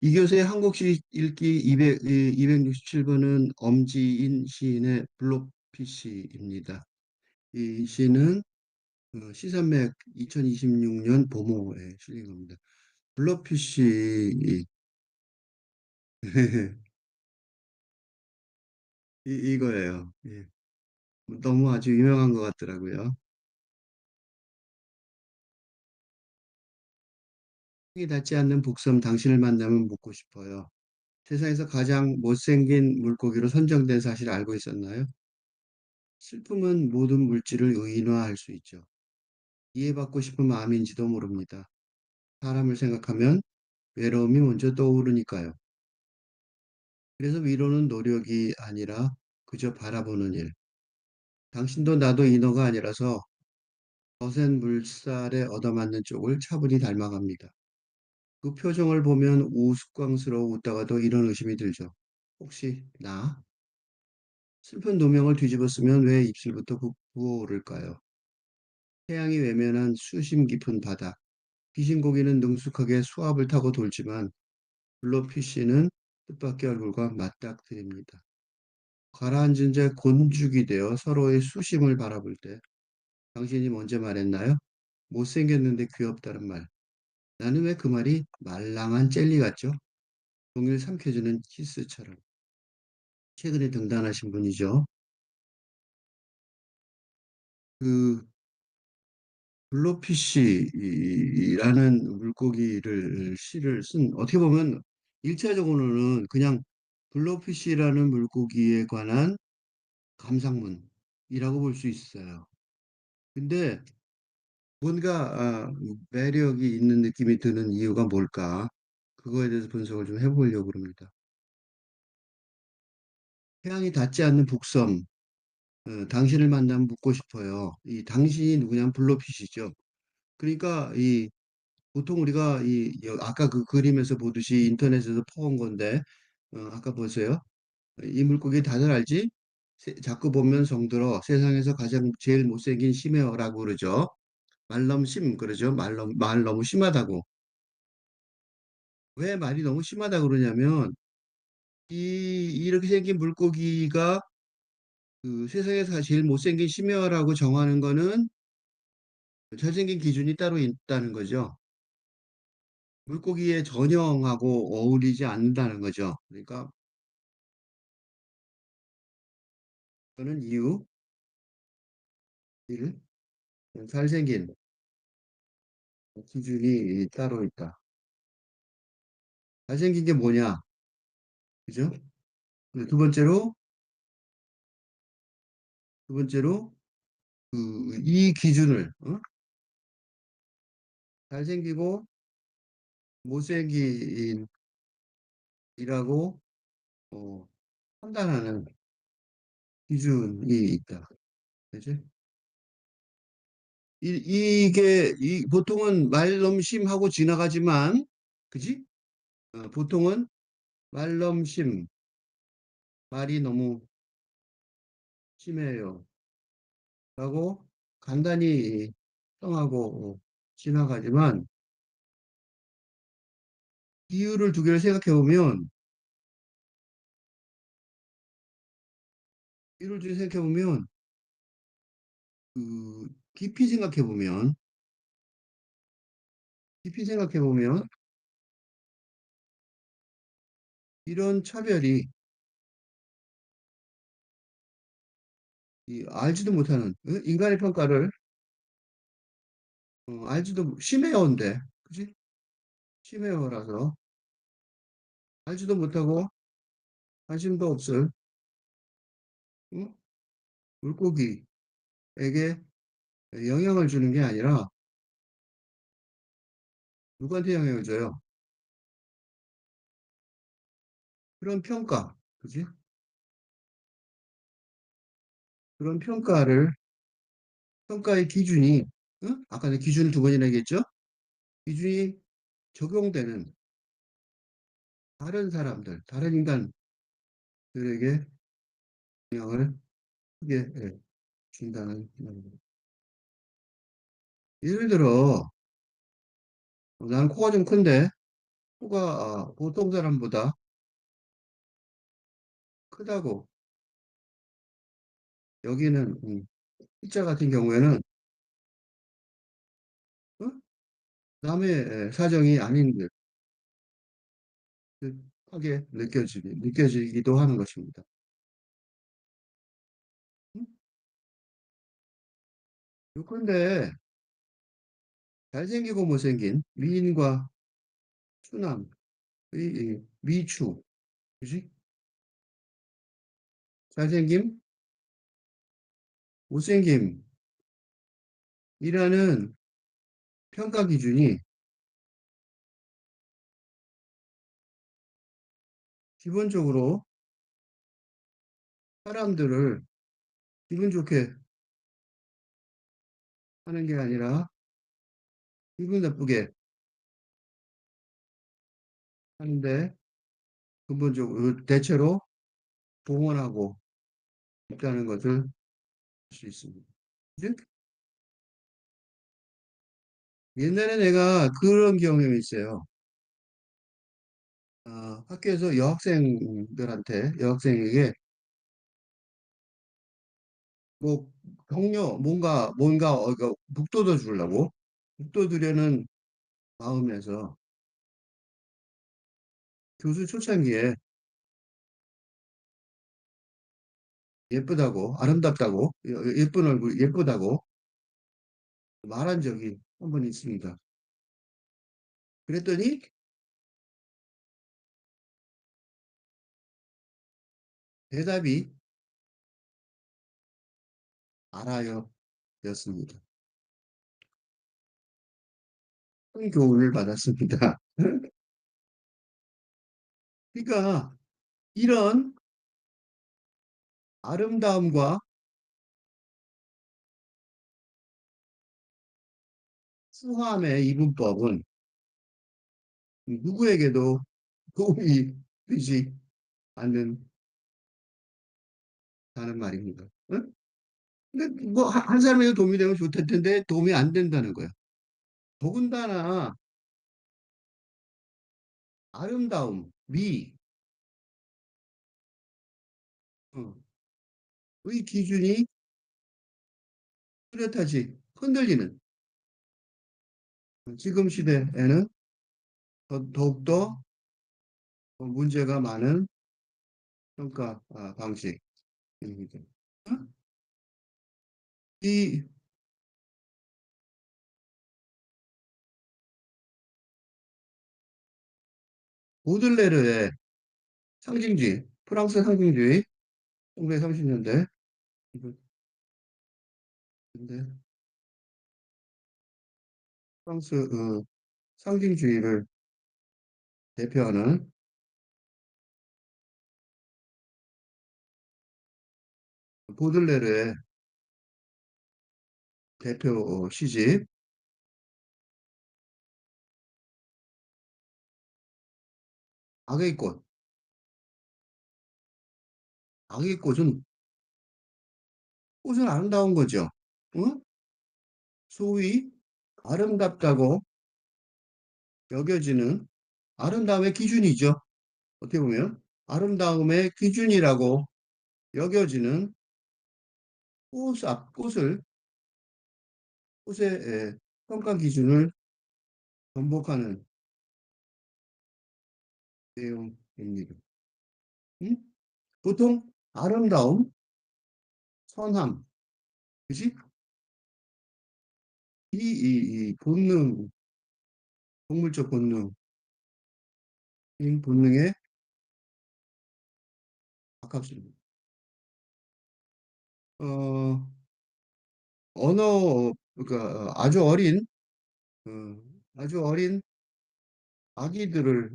이 교수의 한국시 읽기 267번은 엄지인 시인의 블록피쉬입니다. 이 시는 시산맥 2026년 보모에 실린 겁니다. 블록피쉬 이거예요. 예. 너무 아주 유명한 것 같더라고요. 이 닿지 않는 북섬 당신을 만나면 묻고 싶어요. 세상에서 가장 못생긴 물고기로 선정된 사실 알고 있었나요? 슬픔은 모든 물질을 의인화할 수 있죠. 이해받고 싶은 마음인지도 모릅니다. 사람을 생각하면 외로움이 먼저 떠오르니까요. 그래서 위로는 노력이 아니라 그저 바라보는 일. 당신도 나도 인어가 아니라서 거센 물살에 얻어맞는 쪽을 차분히 닮아갑니다. 그 표정을 보면 우스꽝스러워 웃다가도 이런 의심이 들죠. 혹시 나? 슬픈 누명을 뒤집어 쓰면 왜 입술부터 부어오를까요? 태양이 외면한 수심 깊은 바다. 귀신 고기는 능숙하게 수압을 타고 돌지만 블러피쉬는 뜻밖의 얼굴과 맞닥뜨립니다. 가라앉은 채 곤죽이 되어 서로의 수심을 바라볼 때 당신이 먼저 말했나요? 못생겼는데 귀엽다는 말. 나는 왜 그 말이 말랑한 젤리 같죠? 종일 삼켜주는 키스처럼. 최근에 등단하신 분이죠. 그 블로피쉬라는 물고기를 시를 쓴 어떻게 보면 일차적으로는 그냥 블로피쉬라는 물고기에 관한 감상문이라고 볼 수 있어요. 근데 뭔가 매력이 있는 느낌이 드는 이유가 뭘까? 그거에 대해서 분석을 좀 해보려고 합니다. 태양이 닿지 않는 북섬, 당신을 만나면 묻고 싶어요. 이 당신이 누구냐면 블로핏이죠. 그러니까 이 보통 우리가 아까 그 그림에서 보듯이 인터넷에서 퍼온 건데 아까 보세요. 이 물고기 다들 알지? 자꾸 보면 성들어 세상에서 가장 제일 못생긴 심해어라고 그러죠. 말 너무 심 그러죠. 말 너무 심하다고. 왜 말이 너무 심하다 그러냐면 이렇게 생긴 물고기가 그 세상에서 제일 못생긴 심해어라고 정하는 거는 잘생긴 기준이 따로 있다는 거죠. 물고기의 전형하고 어울리지 않는다는 거죠. 그러니까 그는 이유, 일, 잘생긴 기준이 따로 있다. 잘생긴 게 뭐냐? 그죠? 두 번째로, 두 번째로, 이 기준을, 잘생기고 못생긴이라고, 어, 판단하는 기준이 있다. 그지? 보통은 말넘심하고 지나가지만, 그지? 보통은 말넘심, 말이 너무 심해요. 라고 간단히 평하고 지나가지만, 이유를 두 개를 생각해 보면, 이유를 두 개 생각해 보면, 깊이 생각해 보면, 깊이 생각해 보면, 이런 차별이 알지도 못하는 인간의 평가를 알지도 심해요인데, 그지? 심해요라서 알지도 못하고 관심도 없을 응? 물고기에게 영향을 주는 게 아니라 누구한테 영향을 줘요? 그런 평가, 그지? 그런 평가의 기준이, 응? 아까 내 기준을 두 번이나 얘기했죠? 기준이 적용되는 다른 사람들, 다른 인간들에게 영향을 크게 준다는 말입니다. 예를 들어, 나는 코가 좀 큰데, 코가 보통 사람보다 크다고. 여기는 피자 같은 경우에는 어? 남의 사정이 아닌 듯하게 느껴지기도 하는 것입니다. 음? 요컨대 잘생기고 못생긴 미인과 추남, 이 미추, 그지? 잘생김, 못생김이라는 평가 기준이 기본적으로 사람들을 기분 좋게 하는 게 아니라 기분 나쁘게 하는데 근본적으로 대체로 동원하고 있다는 것을 알 수 있습니다. 그지? 옛날에 내가 그런 경험이 있어요. 학교에서 여학생에게 뭐 격려 뭔가 북돋워 주려고 북돋으려는 마음에서 교수 초창기에 예쁘다고 아름답다고 예쁜 얼굴 예쁘다고 말한 적이 한 번 있습니다. 그랬더니 대답이 알아요 였습니다. 큰 교훈을 받았습니다. 그러니까 이런 아름다움과 수함의 이분법은 누구에게도 도움이 되지 않는다는 말입니다. 응? 근데 뭐 한 사람에게 도움이 되면 좋을 텐데 도움이 안 된다는 거야. 더군다나 아름다움, 미, 어, 의 기준이 뚜렷하지 흔들리는 지금 시대에는 더욱더 문제가 많은 평가 방식입니다. 어? 이 보들레르의 상징주의, 프랑스 상징주의, 1930년대, 근데 프랑스 상징주의를 대표하는 보들레르의 대표 시집 악의 꽃. 악의 꽃은 아름다운 거죠. 응? 소위 아름답다고 여겨지는 아름다움의 기준이죠. 어떻게 보면 아름다움의 기준이라고 여겨지는 꽃의 평가 기준을 번복하는 내용입니다. 응? 보통 아름다움, 선함, 그지? 이 동물적 본능인 본능에 가깝습니다. 어, 그러니까 어, 아주 어린 아기들을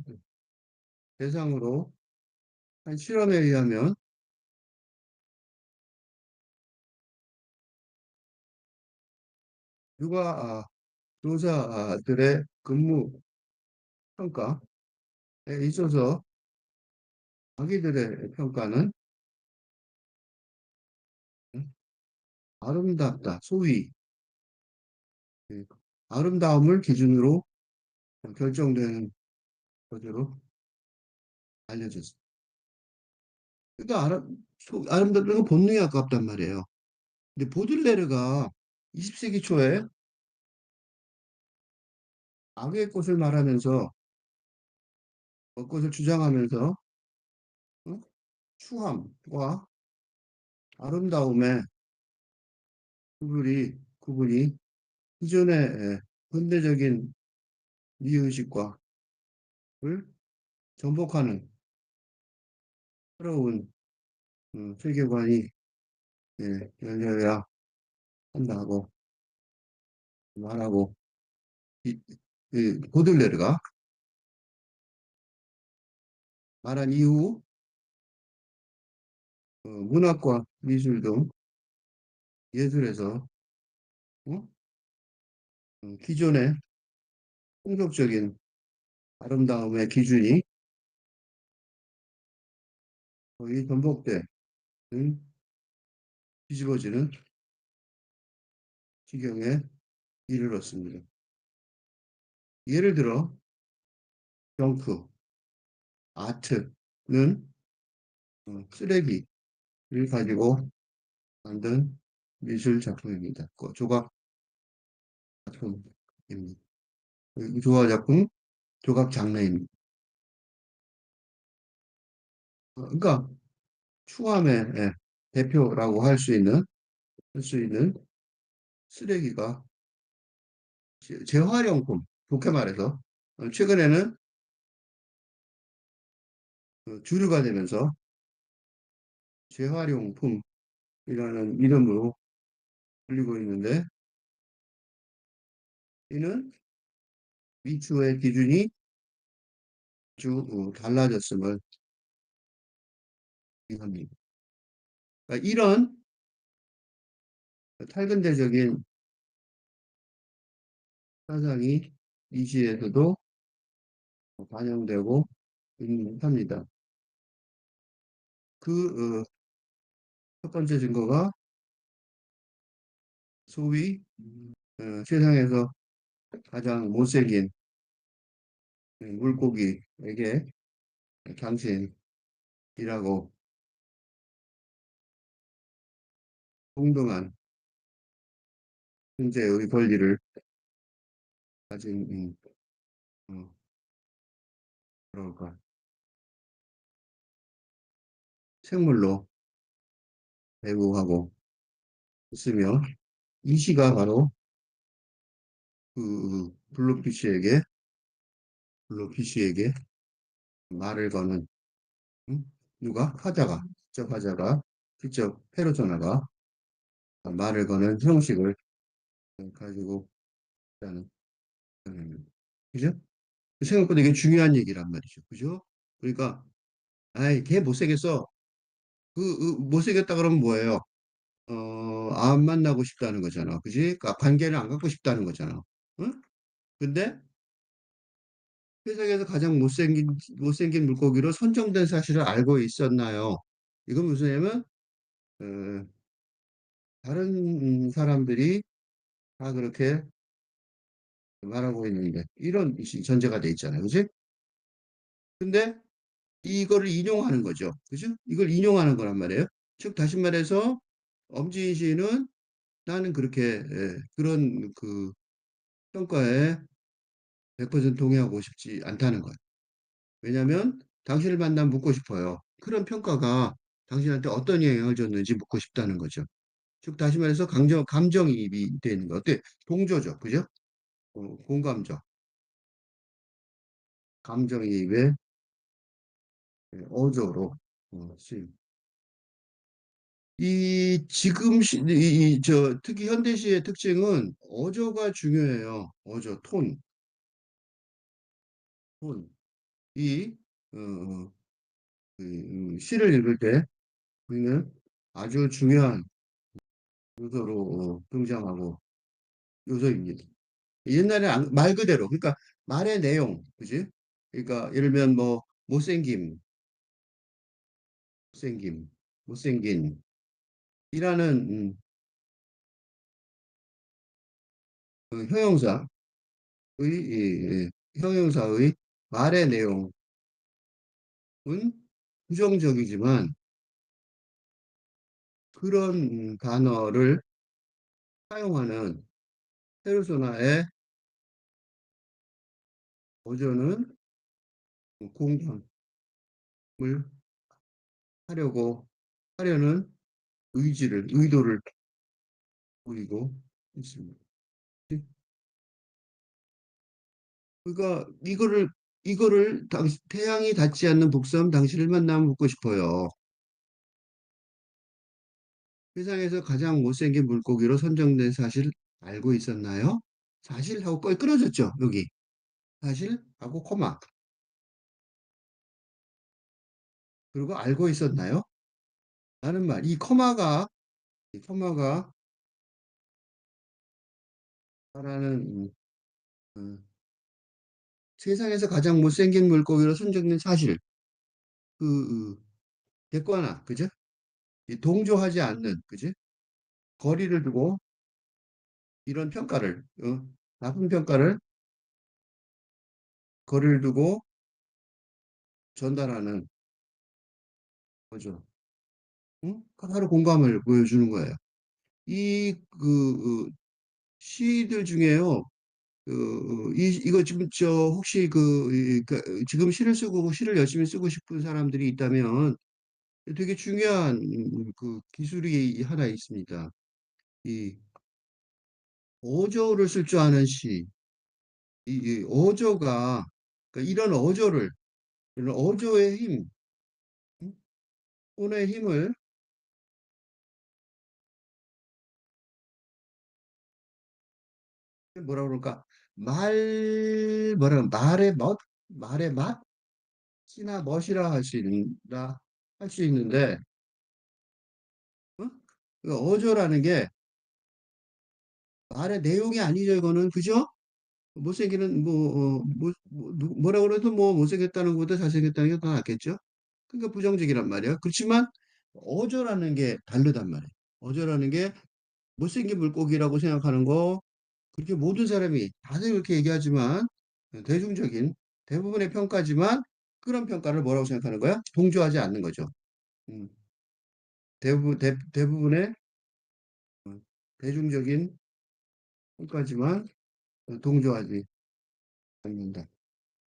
대상으로 한 실험에 의하면 육아 조사들의 근무 평가에 있어서 아기들의 평가는 아름답다, 소위 예, 아름다움을 기준으로 결정되는 것으로 알려졌습니다. 그러니까 아름답다는 건 본능에 가깝단 말이에요. 근데 보들레르가 20세기 초에 악의 꽃을 말하면서 벚꽃을 주장하면서 어? 추함과 아름다움의 구분이 기존의 현대적인 미의식과 을 전복하는 새로운 세계관이 열려야 한다고 말하고 이, 이 보들레르가 말한 이후 문학과 미술 등 예술에서 어? 기존의 풍속적인 아름다움의 기준이 거의 전복돼 뒤집어지는 지경에 이르렀습니다. 예를 들어 정크, 아트는 쓰레기를 가지고 만든 미술 작품입니다. 그 조각 작품입니다. 이 조각 작품, 조각 장르입니다. 그러니까 추함의 대표라고 할 수 있는 쓰레기가 재활용품, 좋게 말해서 최근에는 주류가 되면서 재활용품이라는 이름으로 불리고 있는데 이는 미추의 기준이 아주 달라졌음을 의미합니다. 그러니까 이런 탈근대적인 사상이 이 시에서도 반영되고 합니다. 그 첫 번째 증거가 소위 세상에서 가장 못생긴 물고기에게 당신이라고 동등한 존재의 권리를 가진 어, 뭐랄까 생물로 배부하고 있으며 이 시가 바로 그 블루피쉬에게 말을 거는 응? 누가 직접 화자가 직접 페르소나가 말을 거는 형식을 가지고 있다는 그죠? 생각보다 이게 중요한 얘기란 말이죠. 그죠? 그러니까 아이 걔 못생겼어. 못생겼다 그러면 뭐예요? 안 만나고 싶다는 거잖아. 그지? 그러니까 관계를 안 갖고 싶다는 거잖아. 응? 근데 세상에서 가장 못생긴 물고기로 선정된 사실을 알고 있었나요? 이건 무슨 얘기냐면, 어, 다른 사람들이 다 그렇게 말하고 있는데, 이런 전제가 돼 있잖아요. 그지? 근데 이거를 인용하는 거죠. 그죠? 이걸 인용하는 거란 말이에요. 즉, 다시 말해서, 엄지인 씨는 나는 그렇게, 그런 그 평가에 100% 동의하고 싶지 않다는 거예요. 왜냐하면 당신을 만나면 묻고 싶어요. 그런 평가가 당신한테 어떤 영향을 줬는지 묻고 싶다는 거죠. 즉 다시 말해서 감정이입이 되는 거. 어때? 동조죠. 그죠? 공감적. 감정이입의 어조로 쓰임. 특히 현대시의 특징은 어조가 중요해요. 어조, 톤. 이, 어, 시를 읽을 때 우리는 아주 중요한 요소로 등장하고 요소입니다. 옛날에 말 그대로 그러니까 말의 내용 그지? 그러니까 예를 들면 뭐 못생김, 못생긴 이라는 그 형용사의 형용사의 말의 내용은 부정적이지만 그런 단어를 사용하는 페르소나의 어조는 공감을 하려고 하려는 의도를 보이고 있습니다. 그러니까 이거를 태양이 닿지 않는 북섬 당신을 만나면 묻고 싶어요. 세상에서 가장 못생긴 물고기로 선정된 사실 알고 있었나요? 사실하고 거의 끊어졌죠, 여기. 사실하고 코마. 그리고 알고 있었나요? 라는 말. 이 코마가 말하는 세상에서 가장 못생긴 물고기로 선정된 사실. 그 객관화, 그죠? 이 동조하지 않는, 그지? 거리를 두고 이런 평가를, 나쁜 평가를 거리를 두고 전달하는 거죠. 응? 하나로 공감을 보여주는 거예요. 시들 중에요. 이거 지금 혹시 지금 시를 쓰고 시를 열심히 쓰고 싶은 사람들이 있다면 되게 중요한 그 기술이 하나 있습니다. 이 어조를 쓸 줄 아는 시. 이 어조가 그러니까 이런 어조의 힘, 응? 혼의 힘을 뭐라 그럴까? 말의 맛? 시나 멋이라 할 수 있는데, 어? 그 어조라는 게 말의 내용이 아니죠, 이거는. 그죠? 못생기는, 뭐라 그래도 뭐 못생겼다는 것보다 잘생겼다는 게 더 낫겠죠? 그러니까 부정적이란 말이야. 그렇지만 어조라는 게 다르단 말이야. 어조라는 게 못생긴 물고기라고 생각하는 거, 그렇게 모든 사람이 다들 그렇게 얘기하지만, 대중적인, 대부분의 평가지만, 그런 평가를 뭐라고 생각하는 거야? 동조하지 않는 거죠. 음, 대부분의 어, 대중적인 평가지만 동조하지 않는다.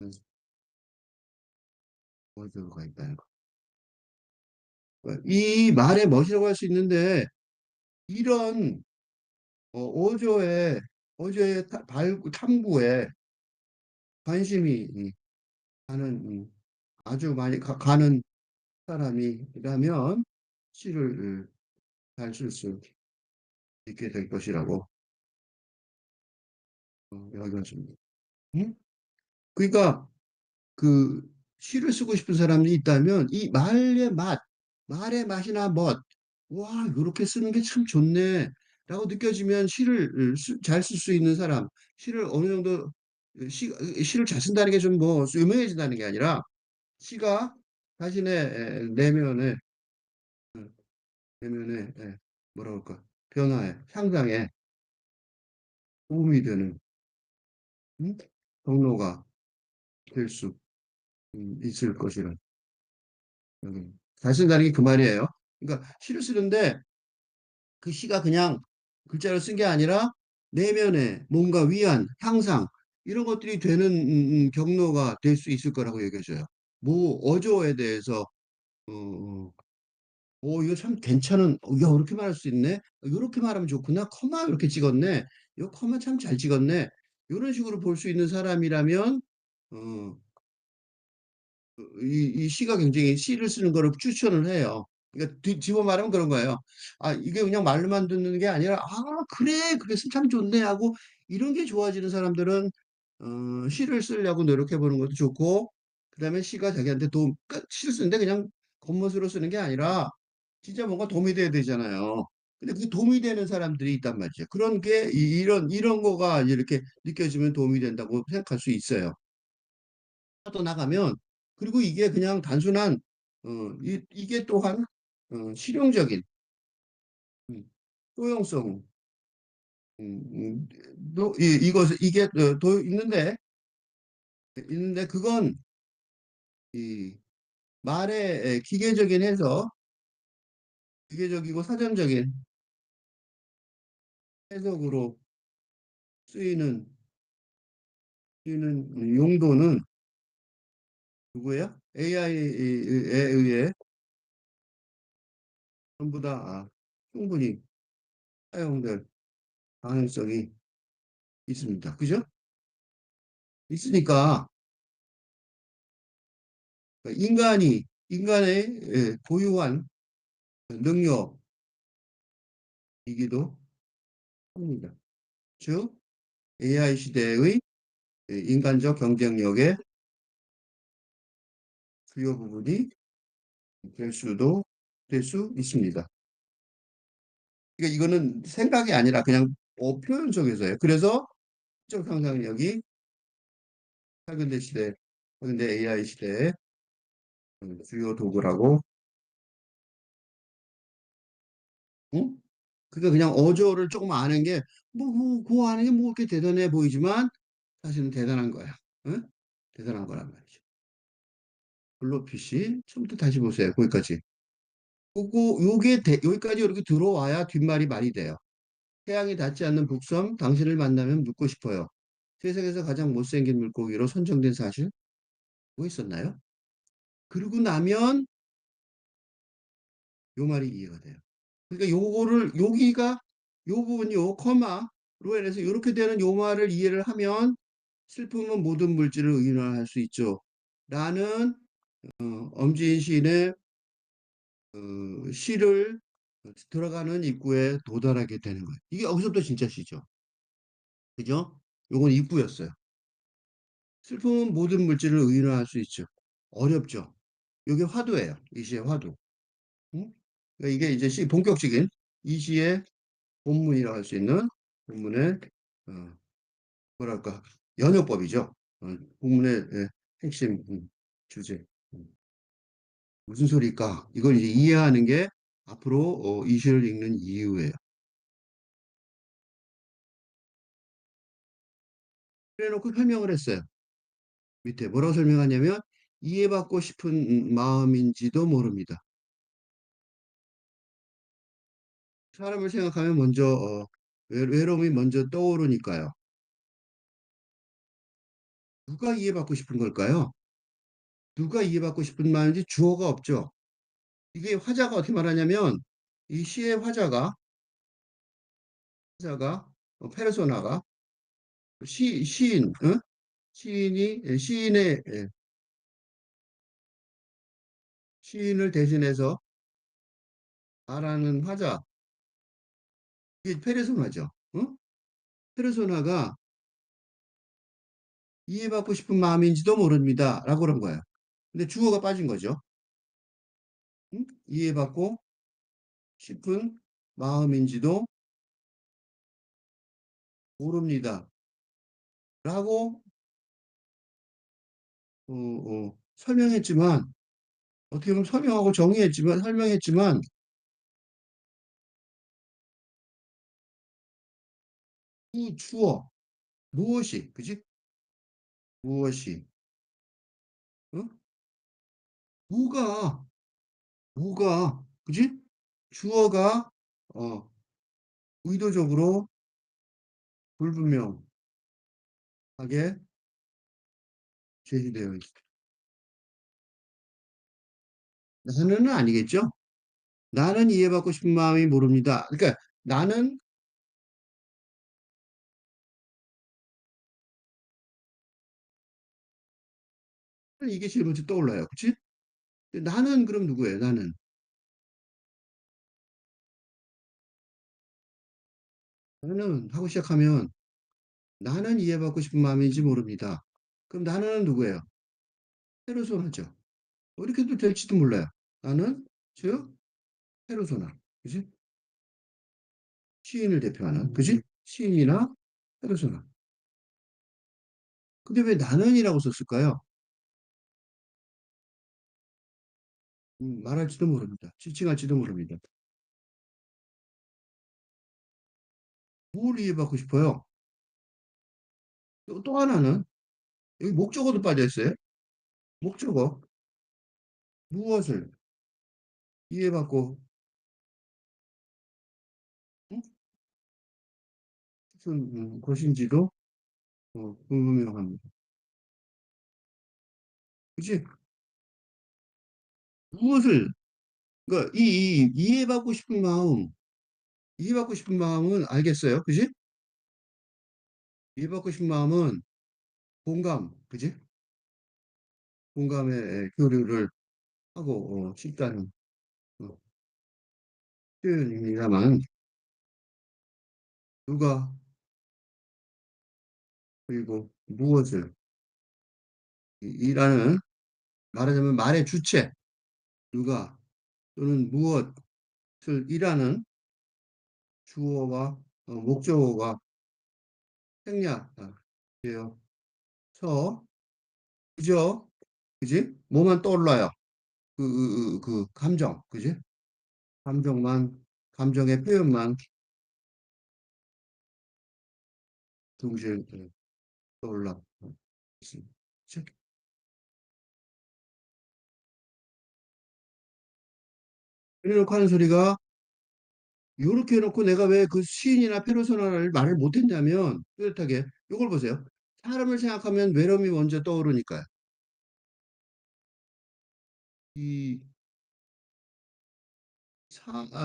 음, 어조가 있다는 거. 이 말의 멋이라고 할 수 있는데, 이런 어조의 탐구에 관심이 가는 아주 많이 가는 사람이라면 시를 잘 쓸 수 있게 될 것이라고 여겨집니다. 응? 그러니까 그 시를 쓰고 싶은 사람이 있다면 이 말의 맛이나 멋, 와, 이렇게 쓰는 게 참 좋네. 라고 느껴지면 시를 잘 쓸 수 있는 사람, 시를 어느 정도 시를 잘 쓴다는 게 좀 뭐 유명해진다는 게 아니라 시가 자신의 음, 내면의 뭐라 그럴까 변화에 향상에 도움이 되는 음? 경로가 될 수 있을 것이라 잘 쓴다는 게 그 말이에요. 그러니까 시를 쓰는데 그 시가 그냥 글자를 쓴 게 아니라 내면에 뭔가 위안, 향상 이런 것들이 되는 경로가 될 수 있을 거라고 얘기해줘요. 뭐 어조에 대해서 어, 이거 참 괜찮은, 야, 이렇게 말할 수 있네? 이렇게 말하면 좋구나. 커마 이렇게 찍었네. 이거 커마 참 잘 찍었네. 이런 식으로 볼 수 있는 사람이라면, 어, 이 시가 굉장히 시를 쓰는 거를 추천을 해요. 그러니까 집어 말하면 그런 거예요. 아, 이게 그냥 말로만 듣는 게 아니라, 그래, 그랬으면 참 좋네 하고, 이런 게 좋아지는 사람들은, 시를 쓰려고 노력해 보는 것도 좋고, 그 다음에 시가 자기한테 시를 쓰는데 그냥 겉멋으로 쓰는 게 아니라, 진짜 뭔가 도움이 돼야 되잖아요. 근데 그 도움이 되는 사람들이 있단 말이죠. 그런 게, 이런 거가 이렇게 느껴지면 도움이 된다고 생각할 수 있어요. 또 나가면 그리고 이게 그냥 단순한 어, 이게 또한 실용적인 음, 효용성 이게 또 있는데 있는데 그건 이 말의 기계적인 해석, 기계적이고 사전적인 해석으로 쓰이는 쓰이는 용도는 누구예요? AI에 의해 전부 다 충분히 사용될 가능성이 있습니다. 그죠? 있으니까 인간의 고유한 능력이기도 합니다. 즉, AI 시대의 인간적 경쟁력의 주요 부분이 될 수 있습니다. 그러니까 이거는 생각이 아니라 그냥 표현 속에서예요. 그래서 적 상상력이 현대 시대, 현대 AI 시대의 주요 도구라고, 응? 그러니까 그냥 어조를 조금 아는 게, 그거 아는 게 뭐 그렇게 대단해 보이지만, 사실은 대단한 거야. 응? 대단한 거란 말이죠. 블로핏이, 처음부터 다시 보세요. 거기까지. 여기까지 이렇게 들어와야 뒷말이 말이 돼요. 태양이 닿지 않는 북섬, 당신을 만나면 묻고 싶어요. 세상에서 가장 못생긴 물고기로 선정된 사실, 뭐 있었나요? 그러고 나면 요 말이 이해가 돼요. 그러니까 요 부분이 요 커마로 인해서 이렇게 되는 요 말을 이해를 하면 슬픔은 모든 물질을 의인화할 수 있죠. 라는 엄지인 시인의 시를 들어가는 입구에 도달하게 되는 거예요. 이게 여기서부터 진짜 시죠. 그죠? 요건 입구였어요. 슬픔은 모든 물질을 의인화할 수 있죠. 어렵죠. 이게 화두예요. 이 시의 화두. 응? 그러니까 이게 이제 본격적인 이 시의 본문이라고 할 수 있는 본문의 어, 뭐랄까 연역법이죠. 본문의 핵심 주제. 음, 무슨 소리일까? 이걸 이제 이해하는 게 앞으로 이 시를 읽는 이유예요. 그래놓고 설명을 했어요. 밑에 뭐라고 설명하냐면 이해받고 싶은 마음인지도 모릅니다. 사람을 생각하면 먼저 외로움이 먼저 떠오르니까요. 누가 이해받고 싶은 걸까요? 누가 이해받고 싶은 마음인지 주어가 없죠. 이게 화자가 어떻게 말하냐면 이 시의 화자가 페르소나가 시인, 어? 시인을 대신해서 말하는 화자, 이게 페르소나죠. 어? 페르소나가 이해받고 싶은 마음인지도 모릅니다. 라고 그런 거예요. 근데 주어가 빠진 거죠. 응? 이해받고 싶은 마음인지도 모릅니다. 라고 설명했지만 어떻게 보면 설명하고 정의했지만 설명했지만 이 주어 무엇이 그지? 무엇이 어? 뭐가 뭐가 그지? 주어가 어, 의도적으로 불분명하게 제시되어 있습니다. 나는은 아니겠죠? 나는 이해받고 싶은 마음이 모릅니다. 그러니까 나는 이게 제일 먼저 떠올라요. 그치? 나는 그럼 누구예요? 나는 하고 시작하면 나는 이해받고 싶은 마음인지 모릅니다. 그럼 나는 누구예요? 페르소나죠. 이렇게도 될지도 몰라요. 나는 즉 페르소나. 그지? 시인을 대표하는 그지? 시인이나 페르소나. 근데 왜 나는이라고 썼을까요? 말할지도 모릅니다. 지칭할지도 모릅니다. 뭘 이해받고 싶어요? 또 하나는 여기 목적어도 빠져 있어요. 목적어. 무엇을 이해받고, 응? 무슨 것인지도 궁금해합니다. 그치? 무엇을, 그러니까 이해받고 싶은 마음, 이해받고 싶은 마음은 알겠어요. 그지? 이해받고 싶은 마음은 공감, 그지? 공감의 교류를 하고 싶다는 어, 표현입니다만, 누가, 그리고 무엇을, 이라는 말하자면 말의 주체, 누가 또는 무엇을 이라는 주어와 목적어가 생략되어서 그죠? 그지? 뭐만 떠올라요? 그 감정, 그지? 감정만, 감정의 표현만 동시에 떠올라. 그치? 이래놓고 하는 소리가 이렇게 해놓고 내가 왜 그 시인이나 페르소나를 말을 못했냐면 뚜렷하게 이걸 보세요. 사람을 생각하면 외로움이 먼저 떠오르니까요. 이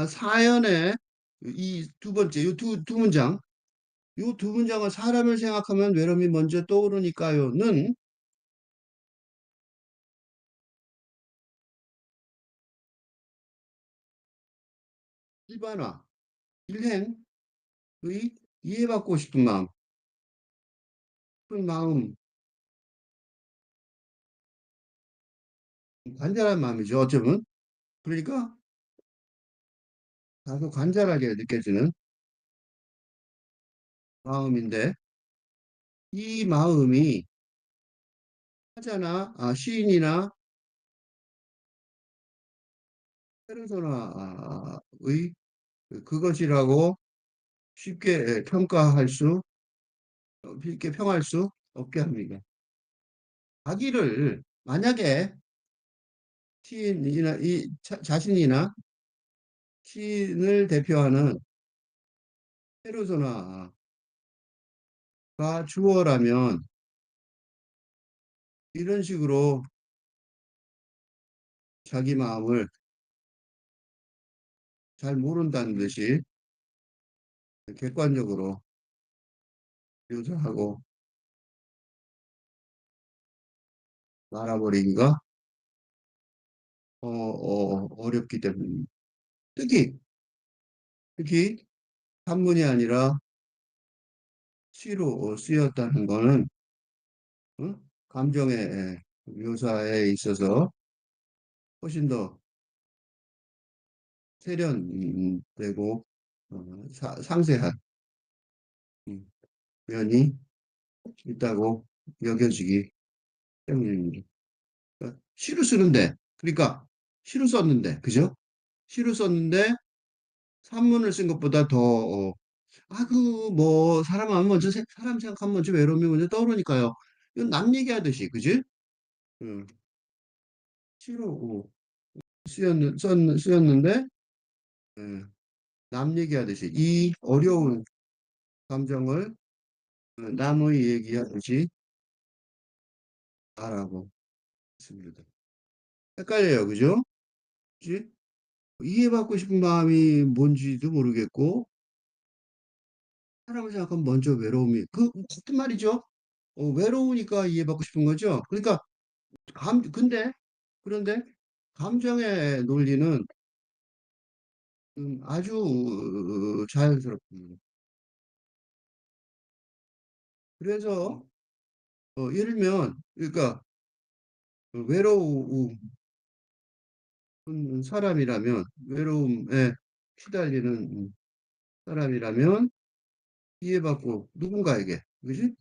사연의 이 두 번째, 이 두 문장, 이 두 문장은 사람을 생각하면 외로움이 먼저 떠오르니까요는 일반화, 일행의 이해받고 싶은 마음, 간절한 마음이죠. 어쩌면. 그러니까 다소 간절하게 느껴지는 마음인데 이 마음이 화자나 시인이나 페르소나의 그것이라고 쉽게 평가할 수, 쉽게 평할 수 없게 합니다. 자기를 만약에 시인이나 자신이나 시인을 대표하는 페르소나가 주어라면 이런 식으로 자기 마음을 잘 모른다는 듯이 객관적으로 묘사하고 말아버리기가 어렵기 때문입니다. 특히 특히 한문이 아니라 시로 쓰였다는 것은 감정의 묘사에 있어서 훨씬 더 세련되고 상세한 음, 면이 있다고 여겨지기 때문입니다. 그러니까 시로 쓰는데, 그러니까 시로 썼는데, 그죠? 시로 썼는데 산문을 쓴 것보다 더 뭐 사람 생각하면 먼저 외로움이 먼저 떠오르니까요. 이건 남 얘기하듯이, 그지? 음, 시로 쓰였는데 예, 남 얘기하듯이 이 어려운 감정을 남의 얘기하듯이 말하고 있습니다. 헷갈려요, 그죠? 그지? 이해받고 싶은 마음이 뭔지도 모르겠고 사람을 생각하면 먼저 외로움이 같은 말이죠. 외로우니까 이해받고 싶은 거죠. 그러니까 그런데 감정의 논리는 아주 자연스럽습니다. 그래서 예를 들면 그러니까 외로운 사람이라면 외로움에 시달리는 사람이라면 이해받고 누군가에게 그지?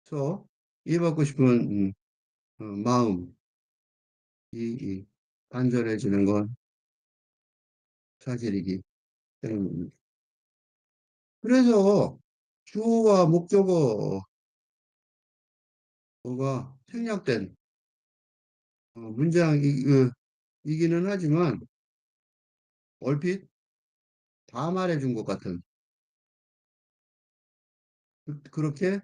그래서 이해받고 싶은 마음이 간절해지는 건 사실이기 때문입니다. 그래서 주어와 목적어 뭐가 생략된 문장이기는 하지만 얼핏 다 말해준 것 같은 그렇게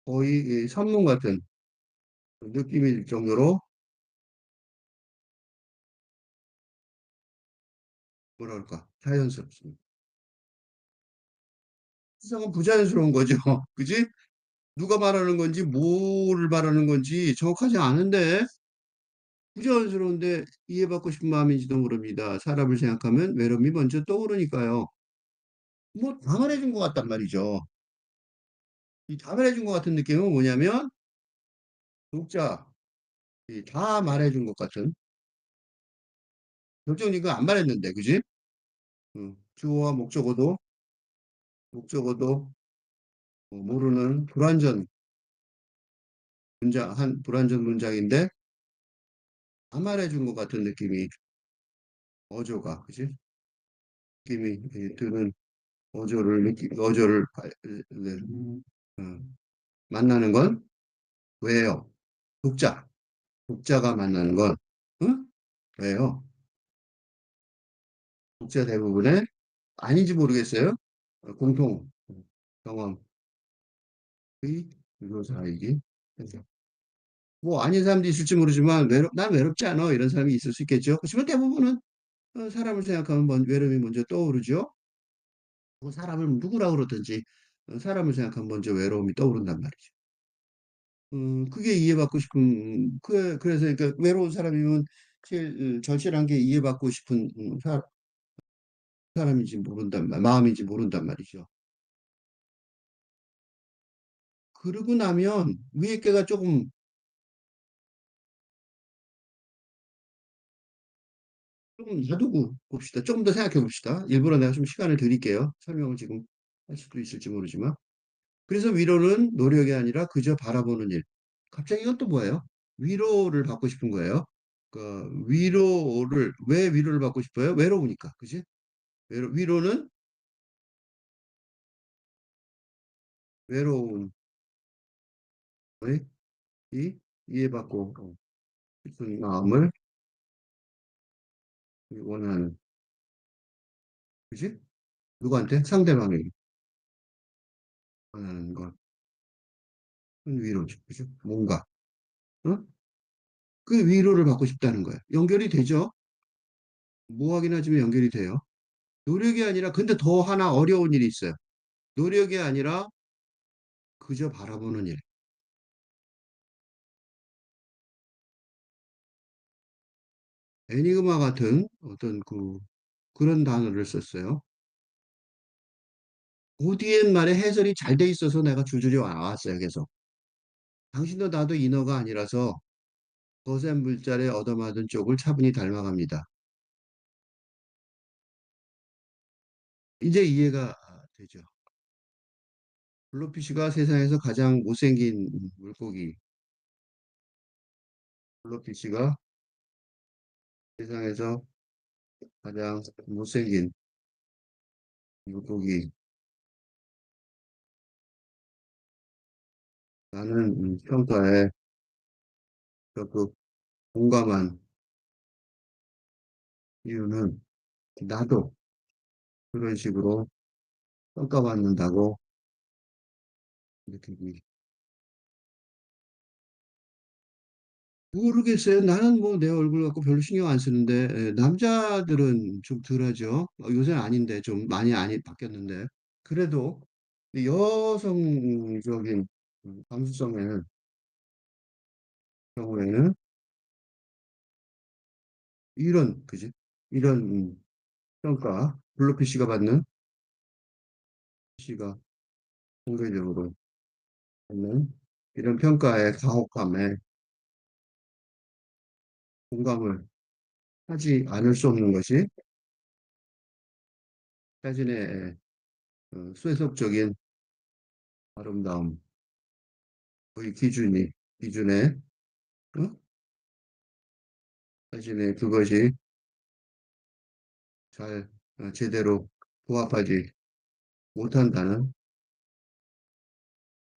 거의 선문 같은 느낌일 정도로 뭐랄까 자연스럽습니다. 세상은 부자연스러운 거죠. 그지? 누가 말하는 건지 뭐를 말하는 건지 정확하지 않은데 부자연스러운데 이해받고 싶은 마음인지도 모릅니다. 사람을 생각하면 외로움이 먼저 떠오르니까요. 뭐 다 말해준 것 같단 말이죠. 이 다 말해준 것 같은 느낌은 뭐냐면 독자 이다 말해준 것 같은 결정이거 안 말했는데 그지? 주어와 목적어도 모르는 불완전 문장인데 다 말해준 것 같은 느낌이 어조가 그지? 느낌이 드는 네. 어, 만나는 건 왜요? 독자. 독자가 만나는 건 응? 왜요? 독자 대부분의 아닌지 모르겠어요. 공통 경험의 묘사이기. 그래서 뭐 아닌 사람도 있을지 모르지만 난 외롭지 않아 이런 사람이 있을 수 있겠죠. 하지만 대부분은 사람을 생각하면 외로움이 먼저 떠오르죠. 뭐 사람을 누구라 그러든지 사람을 생각하면 먼저 외로움이 떠오른단 말이죠. 그게 이해받고 싶은 그래서 그러니까 외로운 사람이면 제일 절실한 게 이해받고 싶은 사람인지 마음인지 모른단 말이죠. 그러고 나면 위에 게가 조금 놔두고 봅시다. 조금 더 생각해 봅시다. 일부러 내가 좀 시간을 드릴게요. 설명을 지금 할 수도 있을지 모르지만. 그래서 위로는 노력이 아니라 그저 바라보는 일. 갑자기 이건 또 뭐예요? 위로를 받고 싶은 거예요. 왜 위로를 받고 싶어요? 외로우니까. 그지? 위로는 외로운, 이, 이해받고 싶은 마음을 원하는. 그지? 누구한테? 상대방에게 원하는 건 위로죠. 그죠? 뭔가. 어? 그 위로를 받고 싶다는 거예요. 연결이 되죠? 무하긴 하지만 연결이 돼요. 노력이 아니라, 근데 더 하나 어려운 일이 있어요. 노력이 아니라 그저 바라보는 일. 애니그마 같은 어떤 그런 단어를 썼어요. 고디엔 말에 해설이 잘 돼 있어서 내가 줄줄이 나왔어요, 계속. 당신도 나도 인어가 아니라서 거센 물살에 얻어맞은 쪽을 차분히 닮아갑니다. 이제 이해가 되죠. 블로피쉬가 세상에서 가장 못생긴 물고기. 블로피쉬가 세상에서 가장 못생긴 물고기. 라는 평가에 적극 공감한 이유는 나도 그런 식으로 평가받는다고 느끼기. 모르겠어요. 나는 뭐 내 얼굴 갖고 별로 신경 안 쓰는데 남자들은 좀 덜하죠. 요새는 아닌데 좀 많이 바뀌었는데 그래도 여성적인 감수성의 경우에는 그지? 이런 평가 블루피쉬가 받는 씨가 공개적으로 받는 이런 평가의 가혹함에 공감을 하지 않을 수 없는 것이 자신의 쇠속적인 아름다움, 의 기준에, 어? 자신의 그것이 제대로 부합하지 못한다는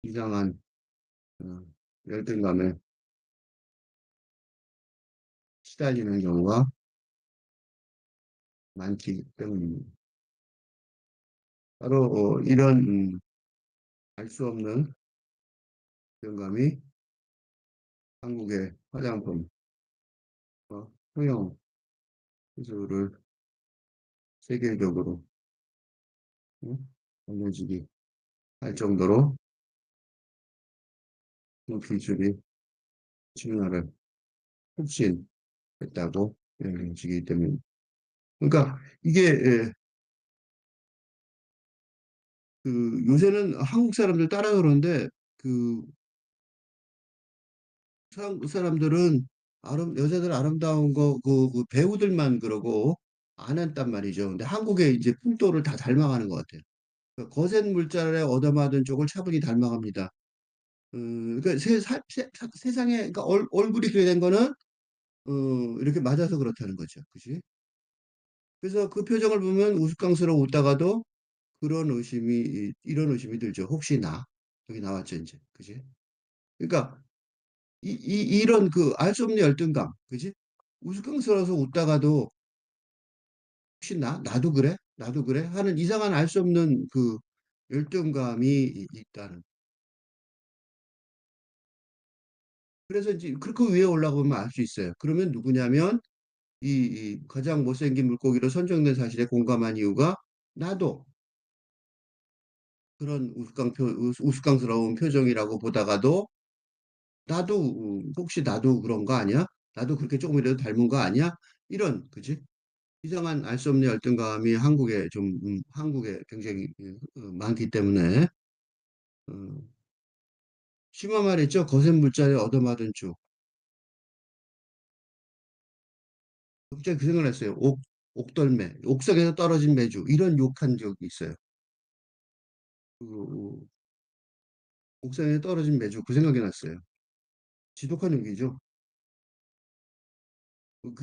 이상한, 어, 열등감에 시달리는 경우가 많기 때문입니다. 바로 이런 알 수 없는 열등감이 한국의 화장품 성형 수술을 세계적으로 알려지게 할 정도로 그 기술이 진화를 촉진했다고 알려지기 때문에. 그러니까 이게 요새는 한국 사람들 따라 그러는데 그 사람들은 여자들 아름다운 거 그 배우들만 그러고 안 했단 말이죠. 근데 한국의 이제 풍토를 다 닮아가는 것 같아요. 그러니까 거센 물살에 얻어맞은 쪽을 차분히 닮아갑니다. 그러니까 세상에 그러니까 얼굴이 그렇게 된 거는 이렇게 맞아서 그렇다는 거죠. 그지? 그래서 그 표정을 보면 우스꽝스러워 웃다가도 이런 의심이 들죠. 혹시 나? 여기 나왔죠, 이제. 그지? 그러니까 이런 그 알 수 없는 열등감, 그지? 우스꽝스러워서 웃다가도 혹시 나? 나도 그래? 나도 그래? 하는 이상한 알 수 없는 그 열등감이 있다는. 그래서 이제 그 위에 올라가면 알 수 있어요. 그러면 누구냐면 이 가장 못생긴 물고기로 선정된 사실에 공감한 이유가 나도 그런 우스꽝스러운 표정이라고 보다가도 나도 혹시 나도 그런 거 아니야? 나도 그렇게 조금이라도 닮은 거 아니야? 이런 그지? 이상한 알 수 없는 열등감이 한국에 굉장히 많기 때문에 어, 심한 말 했죠. 거센 물살에 얻어맞은 쭉. 갑자기 그 생각을 했어요. 옥돌매, 옥석에서 떨어진 매주 이런 욕한 적이 있어요. 그, 옥상에 떨어진 매주 그 생각이 났어요. 지독한 욕이죠.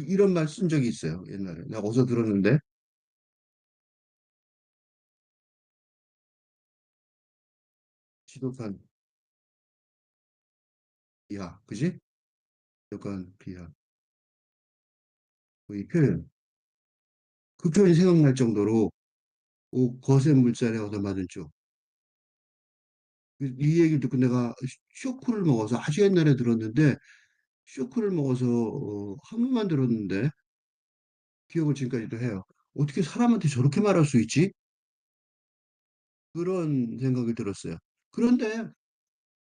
이런 말 쓴 적이 있어요. 옛날에 내가 어디서 들었는데 지독한 비하, 그지? 지독한 비하. 이 표현, 그 표현이 생각날 정도로 거센 물살에 얻어맞은 쪽. 이 얘기를 듣고 내가 쇼크를 먹어서 아주 옛날에 들었는데 쇼크를 먹어서 한 번만 들었는데 기억을 지금까지도 해요. 어떻게 사람한테 저렇게 말할 수 있지? 그런 생각이 들었어요. 그런데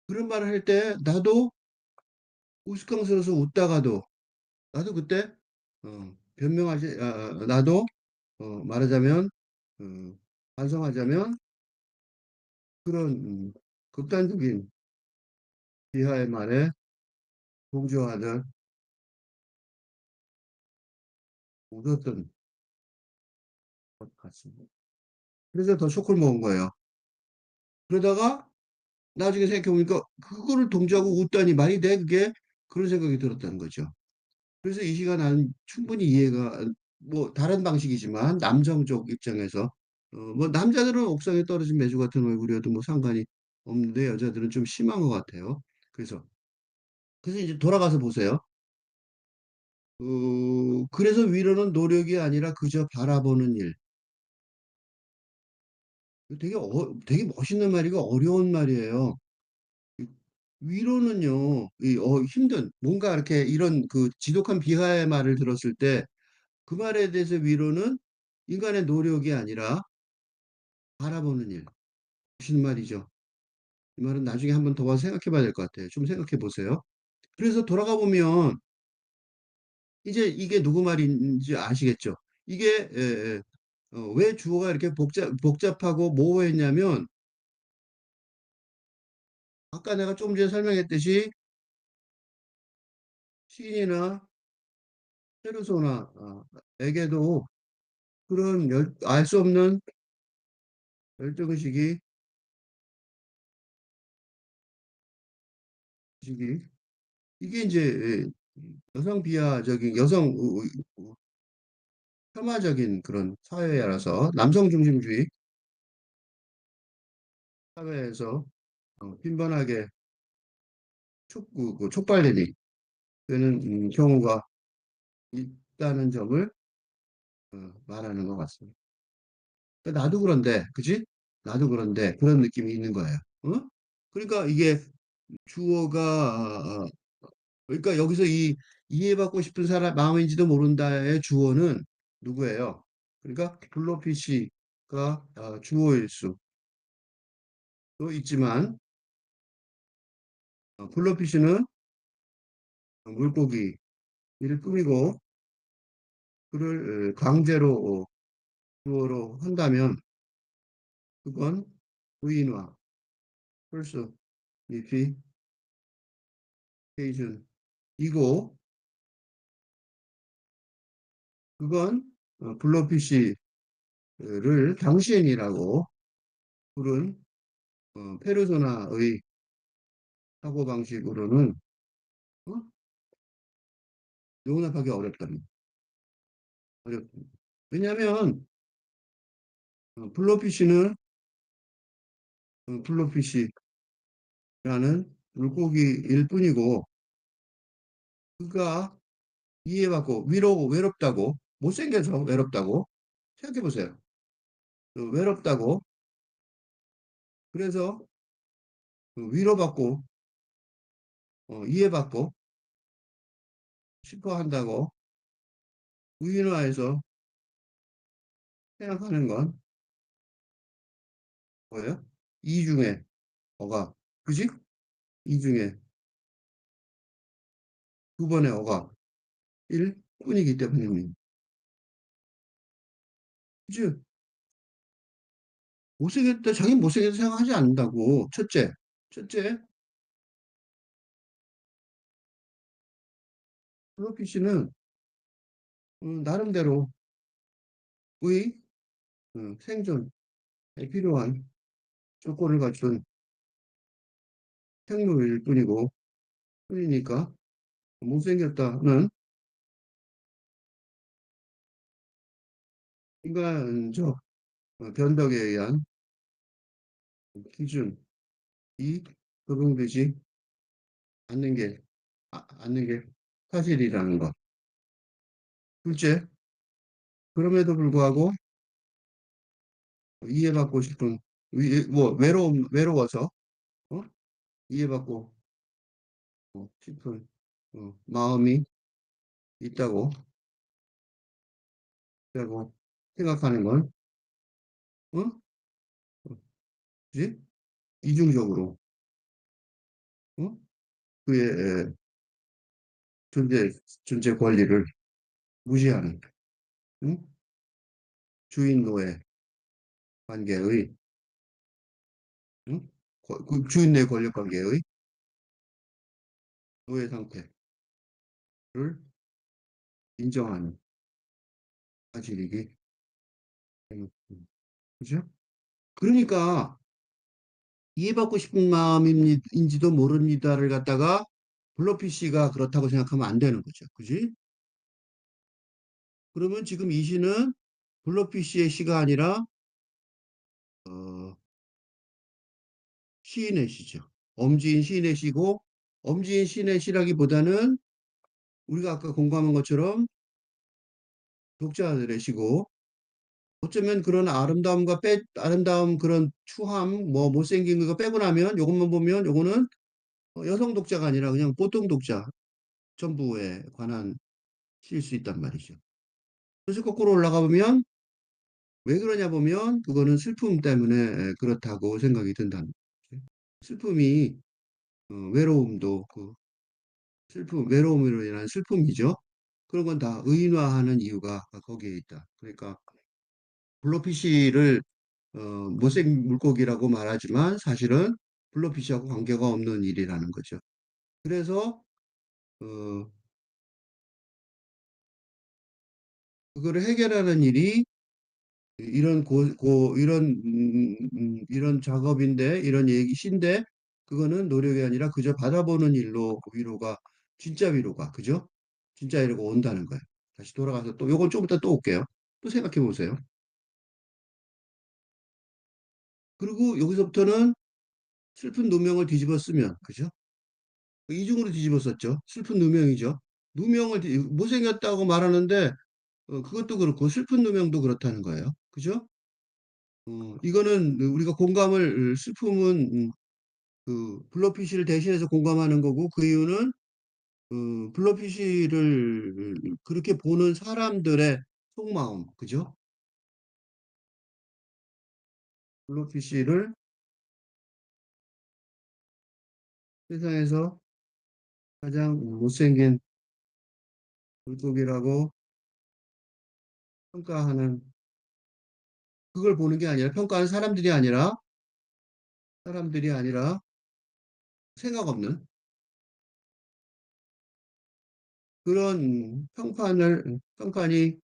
그런 말을 할 때 나도 우스꽝스러워서 웃다가도 나도 그때 나도 말하자면 어, 반성하자면 그런 극단적인 비하의 말에 동조하는 웃었던 것 같습니다. 그래서 더 쇼크를 먹은 거예요. 그러다가 나중에 생각해보니까 그거를 동조하고 웃다니 말이 돼? 그게 그런 생각이 들었다는 거죠. 그래서 이 시간 나는 충분히 이해가 뭐 다른 방식이지만 남성적 입장에서 뭐 남자들은 옥상에 떨어진 매주 같은 얼굴이어도 뭐 상관이 없는데 여자들은 좀 심한 것 같아요. 그래서 이제 돌아가서 보세요. 그래서 위로는 노력이 아니라 그저 바라보는 일. 되게 멋있는 말이고 어려운 말이에요. 위로는요, 힘든, 뭔가 이렇게 이런 그 지독한 비하의 말을 들었을 때 그 말에 대해서 위로는 인간의 노력이 아니라 바라보는 일. 무슨 말이죠? 이 말은 나중에 한번 더 와서 생각해 봐야 될 것 같아요. 좀 생각해 보세요. 그래서 돌아가 보면 이제 이게 누구 말인지 아시겠죠? 이게 왜 주어가 이렇게 복잡하고 모호했냐면 아까 내가 좀 전에 설명했듯이 시인이나 페르소나에게도 그런 알 수 없는 열등의식이 식이 이게 이제 여성 비하적인 혐오적인 그런 사회라서 남성 중심주의 사회에서 빈번하게 촉발림이 되는 경우가 있다는 점을 말하는 것 같습니다. 그러니까 나도 그런데, 그지? 나도 그런데 그런 느낌이 있는 거예요. 어? 그러니까 이게 주어가 그러니까 여기서 이 이해받고 싶은 사람 마음인지도 모른다의 주어는 누구예요? 그러니까 블로피시가 주어일 수도 있지만 블로피시는 물고기일 뿐이고 그를 강제로 주어로 한다면 그건 부인화, personification이고 그건 블로피시를 당신이라고 부른 페르소나의 사고방식으로는 어? 용납하기 어렵답니다. 어렵습니다. 왜냐하면 블로피시는 블로피시라는 물고기일 뿐이고 그가 이해받고 외롭다고 못생겨서 외롭다고 생각해 보세요. 외롭다고 그래서 위로받고 이해받고 싶어 한다고 우인화해서 생각하는 건 뭐예요? 이중에 어가 그지? 이중에 두 번의 어가 일 뿐이기 때문입니다. 그지? 못생겼다 자기 못생겼다 생각하지 않는다고 첫째 플로피 씨는 나름대로의 생존에 필요한 조건을 갖춘 생물일 뿐이고 뿐이니까 못생겼다는 인간적 변덕에 의한 기준이 적용되지 않는 게 않는 게 사실이라는 것. 둘째, 그럼에도 불구하고 이해받고 싶은 뭐 외로워서 어? 이해받고 싶은 마음이 있다고 라고 생각하는 건 어? 그지? 이중적으로 어? 그의 존재 존재 권리를 무시하는 응? 주인 노예 관계의 응? 그 주인 내 권력 관계의 노예 상태를 인정하는 사실이기 그죠? 그러니까 이해받고 싶은 마음인지도 모릅니다를 갖다가 블러피 씨가 그렇다고 생각하면 안 되는 거죠. 그지? 그러면 지금 이 시는 블러피 씨의 시가 아니라 어, 시인의 시죠. 엄지인 시인의 시고 엄지인 시인의 시라기보다는 우리가 아까 공감한 것처럼 독자들의 시고 어쩌면 그런 아름다움 그런 추함 뭐 못생긴 거 빼고 나면 요것만 보면 요거는 여성 독자가 아니라 그냥 보통 독자 전부에 관한 시일 수 있단 말이죠. 그래서 거꾸로 올라가 보면 왜 그러냐 보면 그거는 슬픔 때문에 그렇다고 생각이 든다는 거죠. 슬픔이 외로움도 외로움으로 인한 슬픔이죠. 그런 건 다 의인화하는 이유가 거기에 있다. 그러니까 블로피시를 못생 물고기라고 말하지만 사실은 블로피시하고 관계가 없는 일이라는 거죠. 그래서 어, 그거를 해결하는 일이 이런 작업인데 이런 얘기신데 그거는 노력이 아니라 그저 받아보는 일로 그 위로가 진짜 위로가 그죠? 진짜 위로가 온다는 거예요. 다시 돌아가서 또 요건 좀 이따 또 올게요. 또 생각해 보세요. 그리고 여기서부터는 슬픈 누명을 뒤집어 쓰면 그죠? 이중으로 뒤집었었죠. 슬픈 누명이죠. 못생겼다고 말하는데 그것도 그렇고 슬픈 누명도 그렇다는 거예요. 그죠? 이거는 우리가 공감을 슬픔은 그 블러피쉬를 대신해서 공감하는 거고 그 이유는 블러피쉬를 그렇게 보는 사람들의 속마음, 그죠? 블러피쉬를 세상에서 가장 못생긴 물고기라고 평가하는 그걸 보는 게 아니라 평가하는 사람들이 아니라 생각 없는 그런 평판이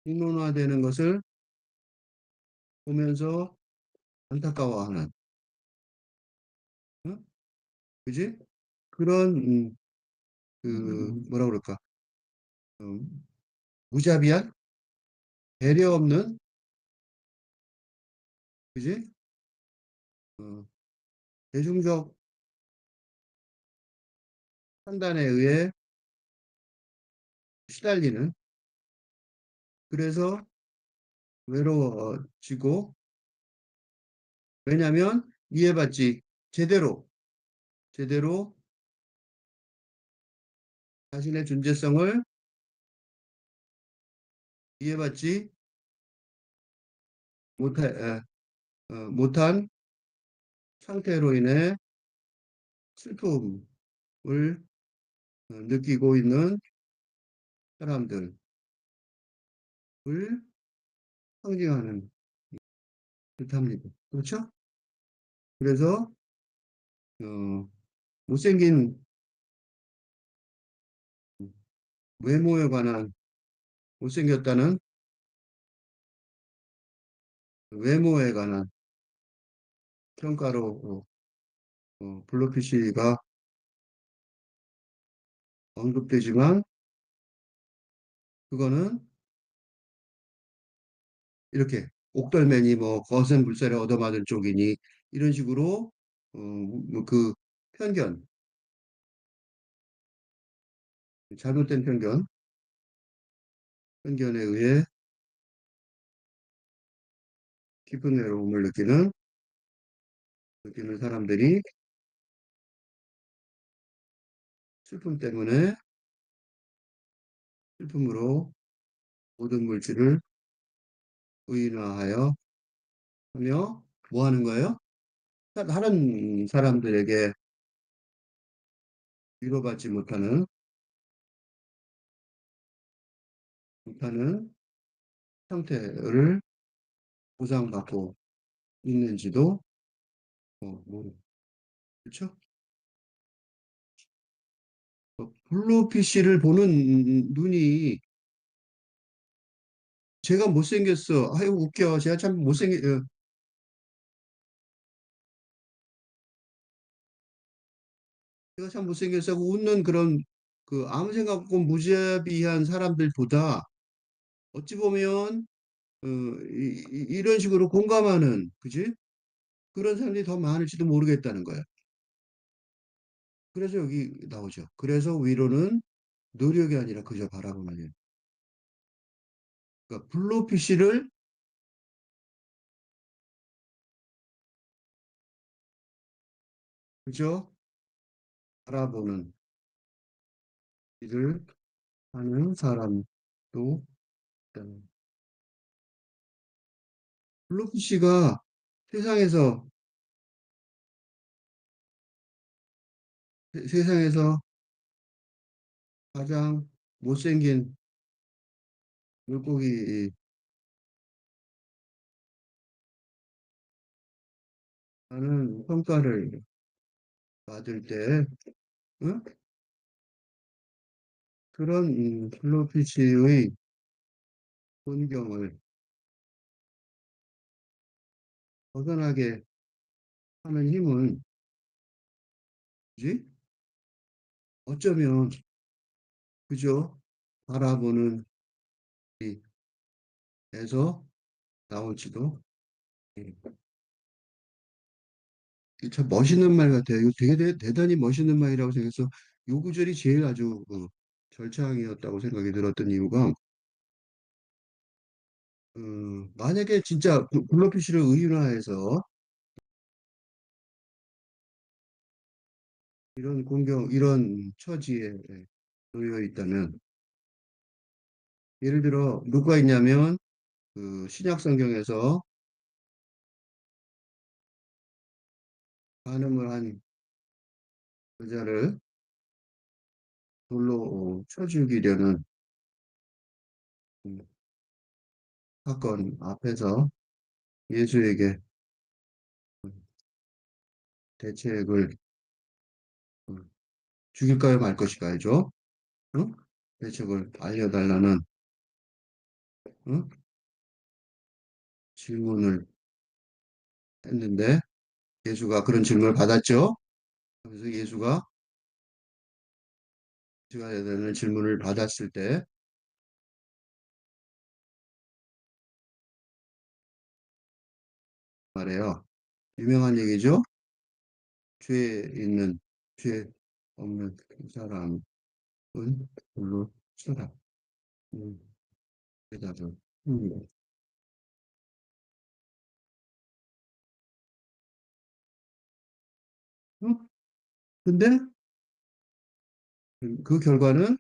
공론화되는 것을 보면서 안타까워하는, 응? 그지? 그런 그 뭐라 그럴까? 음, 무자비한 배려 없는, 그지? 어, 대중적 판단에 의해 시달리는 그래서 외로워지고 왜냐하면 이해받지 제대로 자신의 존재성을 이해받지 못한 상태로 인해 슬픔을 느끼고 있는 사람들을 상징하는 듯합니다. 그렇죠? 그래서 어, 못생긴 외모에 관한 못생겼다는 외모에 관한 평가로 블루피쉬가 언급되지만 그거는 이렇게 옥돌맨이 뭐 거센 물살에 얻어맞은 쪽이니 이런 식으로 뭐그 편견, 잘못된 편견에 의해 깊은 외로움을 느끼는 사람들이 슬픔 때문에 슬픔으로 모든 물질을 의인화하여 하며 뭐 하는 거예요? 다른 사람들에게 위로받지 못하는 상태를 보상받고 있는지도 그렇죠? 블루피쉬를 보는 눈이 제가 못생겼어. 아유 웃겨. 제가 참 제가 참 못생겼어 하고 웃는 그런 그 아무 생각 없고 무자비한 사람들보다 어찌 보면 이런 식으로 공감하는 그지? 그런 사람들이 더 많을지도 모르겠다는 거야. 그래서 여기 나오죠. 그래서 위로는 노력이 아니라 그저 바라보는 일. 그러니까 블루피쉬를 그저 바라보는 일을 하는 사람도 있다는. 블루피쉬가 세상에서 세상에서 가장 못생긴 물고기라는 평가를 받을 때 응? 그런 블루피쉬의 본경을 벗어나게 하는 힘은 뭐지? 어쩌면 그저 바라보는 이에서 나올지도 참 멋있는 말 같아요. 이거 되게 대단히 멋있는 말이라고 생각해서 요 구절이 제일 아주 절창이었다고 생각이 들었던 이유가 만약에 진짜 블러피쉬를 의인화해서 이런 공경, 이런 처지에 놓여 있다면 예를 들어 누가 있냐면 그 신약 성경에서 간음을 한 여자를 돌로 쳐 죽이려는 음, 사건 앞에서 예수에게 대책을 음, 죽일까요 말 것일까요죠? 응? 대책을 알려달라는 응? 질문을 했는데 예수가 그런 질문을 받았죠. 그래서 예수가 해야 되는 질문을 받았을 때 말이에요. 유명한 얘기죠. 죄 있는 죄 없는 그 사람은 불로 쳐라. 음, 대답을. 음. 어? 근데 그 결과는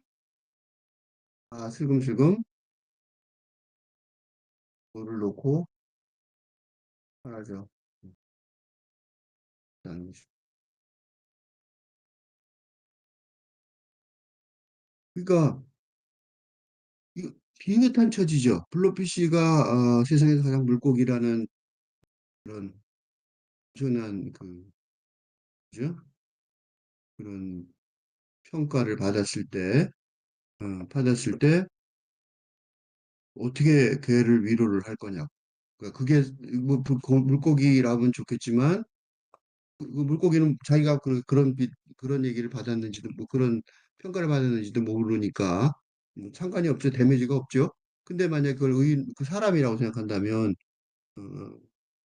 슬금슬금 돌을 놓고 사라져. 라는 것이죠. 그러니까 이거 비슷한 처지죠. 블로피쉬가 세상에서 가장 물고기라는 그런 엄청난 그죠? 그런 평가를 받았을 때 어떻게 걔를 위로를 할 거냐. 그러니까 그게 뭐 물고기라면 좋겠지만 그 물고기는 자기가 그런 얘기를 받았는지도 뭐 그런 평가를 받았는지도 모르니까 뭐 상관이 없죠. 데미지가 없죠. 근데 만약 그걸 그 사람이라고 생각한다면 어,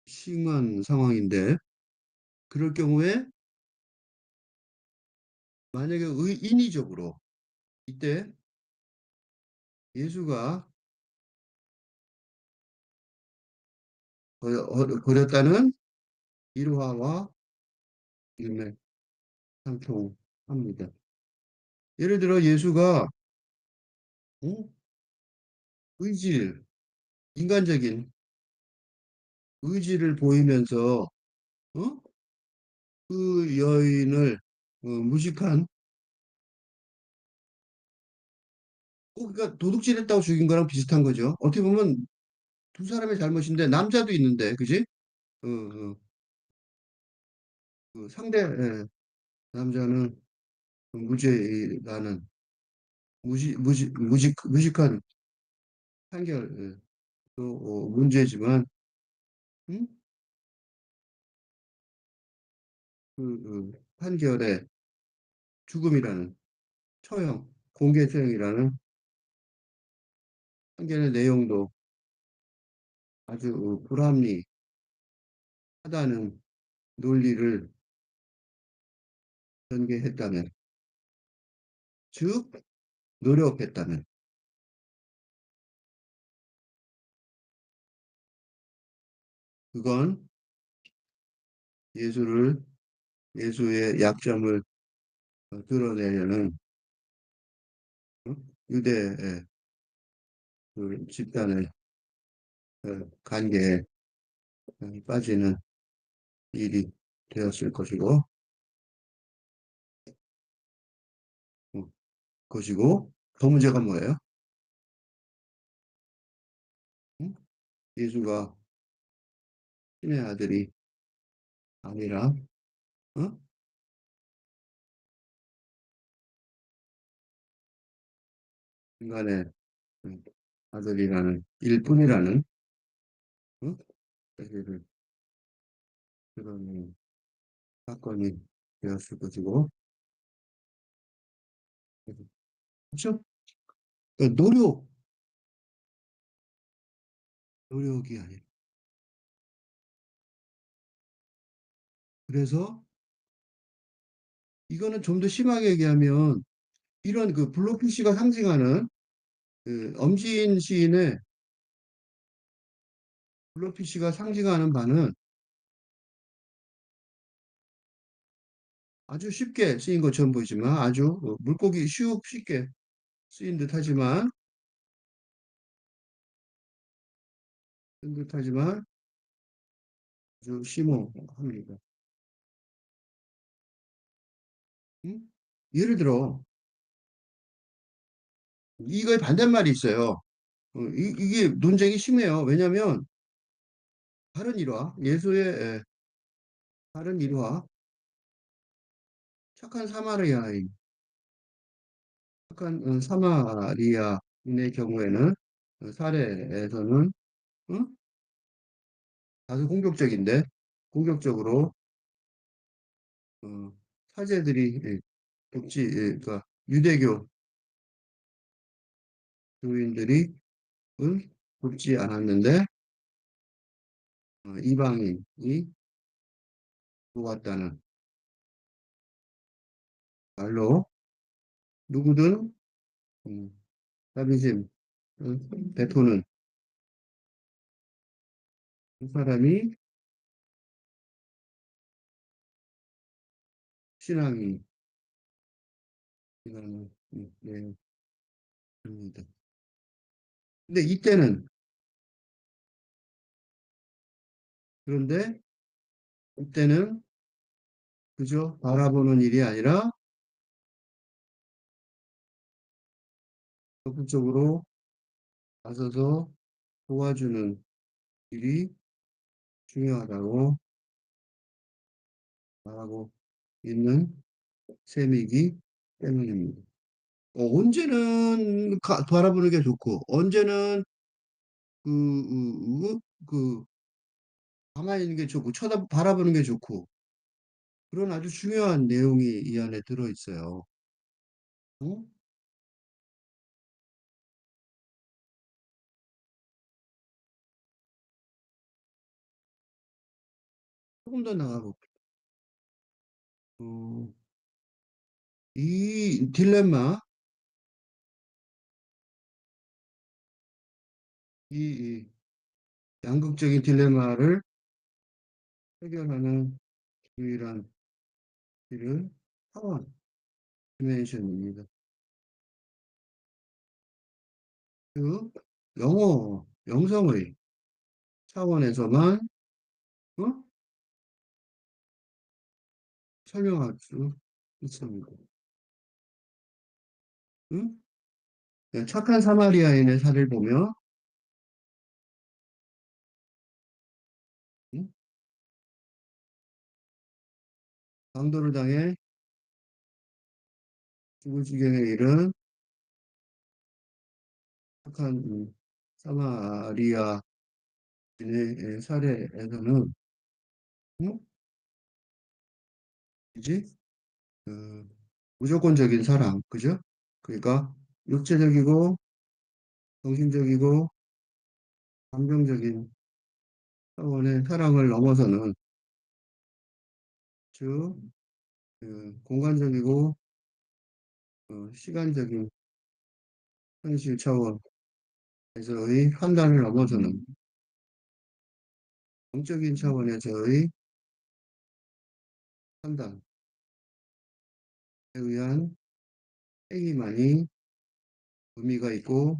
심한 상황인데 그럴 경우에 만약에 인위적으로 이때 예수가 버렸다는 일화와 일맥 상통합니다. 예를 들어 예수가 어? 의지를 인간적인 의지를 보이면서 어? 그 여인을 무식한 그러니까 도둑질했다고 죽인 거랑 비슷한 거죠. 어떻게 보면 두 사람의 잘못인데 남자도 있는데 그지? 그 남자는 무죄라는 무식한 판결도 문제지만 음? 판결에 죽음이라는 처형, 공개 처형이라는 판결의 내용도 아주 불합리하다는 논리를 전개했다면, 즉 노력했다면, 그건 예수를 예수의 약점을 드러내려는 어? 유대의 그 집단의 관계에 빠지는 일이 되었을 어, 것이고, 더 문제가 뭐예요? 응? 예수가 신의 아들이 아니라, 어? 인간의 아들이라는 일뿐이라는 어? 사실을 그런 사건이 되었을 것이고, 그렇죠? 그러니까 노력이 아니라 그래서 이거는 좀 더 심하게 얘기하면 이런 그 블록피쉬가 상징하는 그 엄시인 시인의 블록피쉬가 상징하는 바는 아주 쉽게 쓰인 것처럼 보이지만 아주 물고기 쉽게 쓰인 듯하지만 아주 심오합니다. 음? 예를 들어 이거의 반대말이 있어요. 이게 논쟁이 심해요. 왜냐하면 다른 일화, 예수의 다른 일화, 착한 사마리아인, 착한 사마리아인의 경우에는 사례에서는 응? 다소 공격적인데 공격적으로 어, 사제들이 그러니까 유대교 교인들이 돕지 않았는데 이방인이 도왔다는 말로 누구든 음, 자비심 베푸는 그 사람이 신앙이 이라는 내용입니다. 근데 이때는 그런데 이때는 그저 바라보는 일이 아니라 적극적으로 나서서 도와주는 일이 중요하다고 말하고 있는 셈이기 때문입니다. 언제는 바라보는 게 좋고 언제는 그 가만히 있는 게 좋고 바라보는 게 좋고 그런 아주 중요한 내용이 이 안에 들어 있어요. 어? 조금 더 나가볼게요. 어, 이 딜레마, 이 양극적인 딜레마를 해결하는 유일한 길은 차원 디멘션입니다. 그 영성의 차원에서만 어? 설명할 수 있습니다. 응? 네, 착한 사마리아인의 사례를 보면 응? 강도를 당해 죽을 지경에 이른 착한 사마리아인의 사례에서는 응? 이제 그 무조건적인 사랑, 그죠? 그러니까 육체적이고 정신적이고 감정적인 차원의 사랑을 넘어서는 즉 공간적이고 시간적인 현실 차원에서의 판단을 넘어서는 영적인 차원에서의 판단에 의한 행위만이 의미가 있고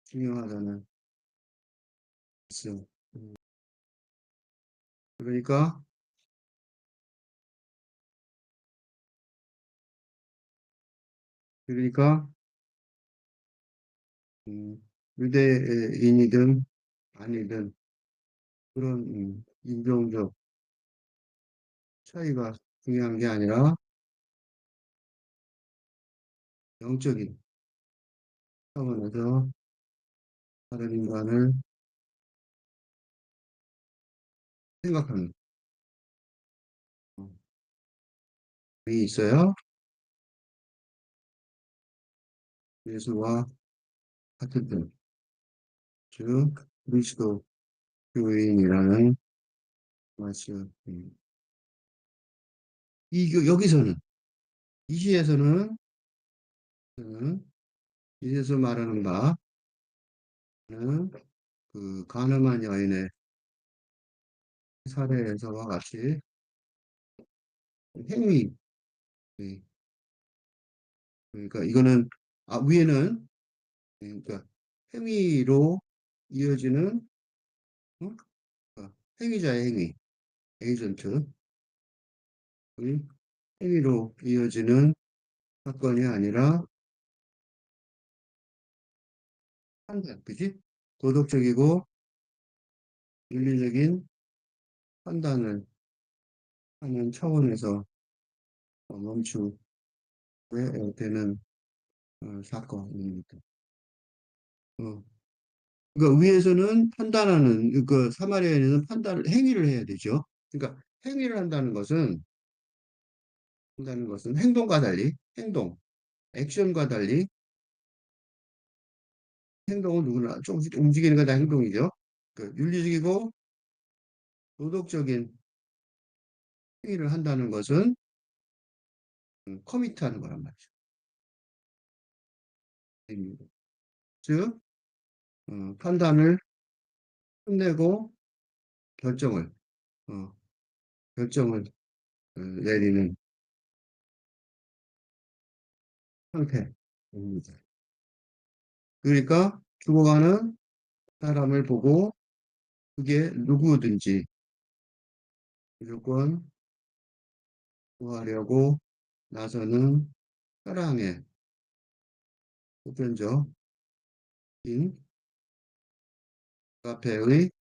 중요하다는 말씀. 그러니까 그러니까 음, 유대인이든 아니든 그런 인종적 차이가 중요한 게 아니라 영적인 차원에서 다른 인간을 생각하는 어, 이 있어야 예수와 같은 등, 즉 그리스도 교인이라는 맞죠. 여기서는, 이 시에서는, 이에서 말하는 바는 그 가늠한 여인의 사례에서와 같이 행위, 예, 그러니까 이거는, 위에는, 그러니까 행위로 이어지는, 어? 행위자의 행위, 에이전트, 행위로 이어지는 사건이 아니라 판단, 그지? 도덕적이고 윤리적인 판단을 하는 차원에서 멈추게 되는 사건입니다. 어. 그러니까 위에서는 판단하는, 그 사마리아인은 판단을, 행위를 해야 되죠. 그러니까 행위를 한다는 것은 행동과 달리, 액션과 달리, 행동은 누구나 조금씩 움직이는 게 다 행동이죠. 그 윤리적이고 도덕적인 행위를 한다는 것은 커미트하는 거란 말이죠. 즉, 판단을 끝내고 결정을, 어, 결정을 내리는 상태입니다. 그러니까 죽어가는 사람을 보고 그게 누구든지 무조건 구하려고 나서는 사랑의 보편적인 카페의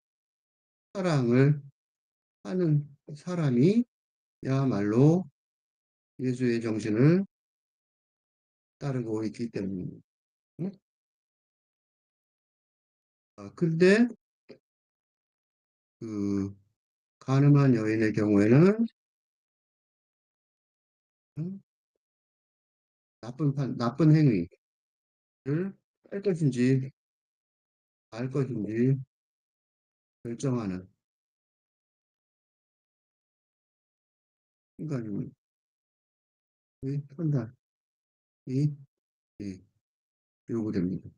사랑을 하는 사람이야말로 예수의 정신을 따르고 있기 때문입니다. 응? 근데 그 가늠한 여인의 경우에는 응? 나쁜 행위를 할 것인지 말 것인지 결정하는 순간이 판단이 예, 요구됩니다.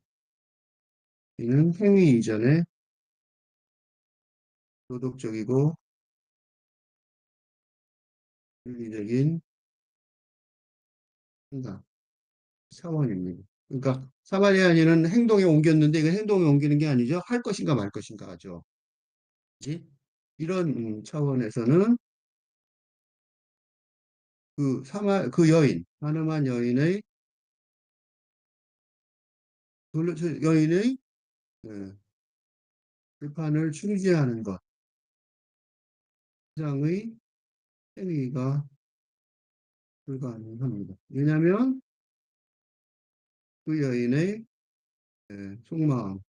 이는 행위 이전에 도덕적이고 윤리적인 판단 차원입니다. 그러니까 사마리아인은 행동에 옮겼는데 이건 행동에 옮기는 게 아니죠. 할 것인가 말 것인가 하죠. 그지? 이런 차원에서는 그 가늠한 여인의 예, 불판을 중지하는 것 이상의 행위가 불가능합니다. 왜냐하면 그 여인의 속마음,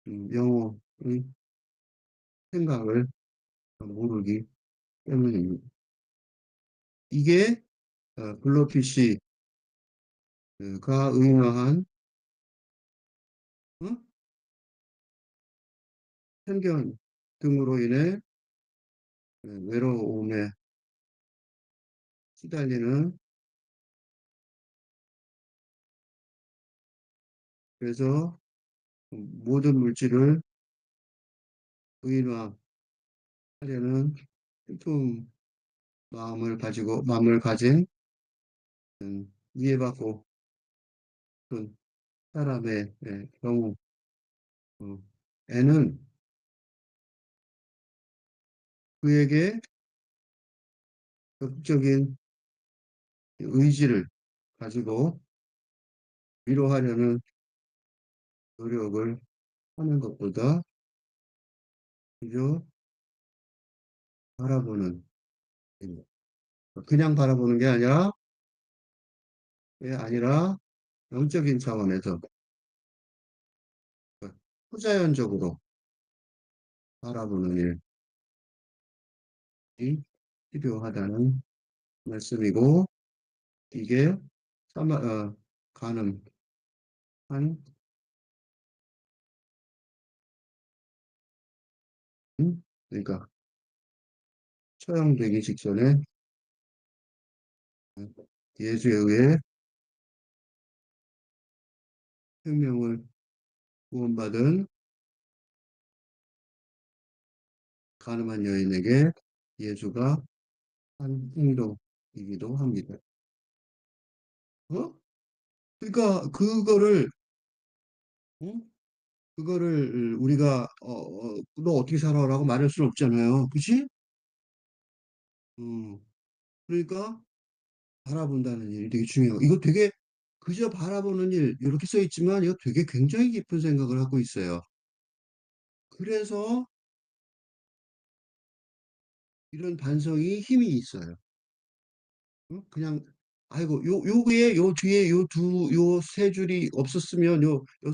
영혼의 생각을 모르기 때문입니다. 이게 블러피쉬가 의인화한 어? 편견 등으로 인해 외로움에 시달리는, 그래서 모든 물질을 의인화하려는 슬픈 마음을 가진 이해받고 싶은 사람의 경우, 어, 애는 그에게 적극적인 의지를 가지고 위로하려는 노력을 하는 것보다 그저 바라보는, 그냥 바라보는 게 아니라 영적인 차원에서 후자연적으로 바라보는 일이 필요하다는 말씀이고, 이게 가능한, 그러니까 처형되기 직전에 예수에 의해 생명을 구원받은 가늠한 여인에게 예수가 한 행동이기도 합니다. 어? 그러니까 어? 그거를 우리가 너 어떻게 살아라고 말할 수는 없잖아요. 그치? 음, 그러니까 바라본다는 일이 되게 중요해요. 이거 되게 그저 바라보는 일 이렇게 써 있지만 이거 되게 굉장히 깊은 생각을 하고 있어요. 그래서 이런 반성이 힘이 있어요. 그냥 아이고 요게 요 뒤에 요 세 줄이 없었으면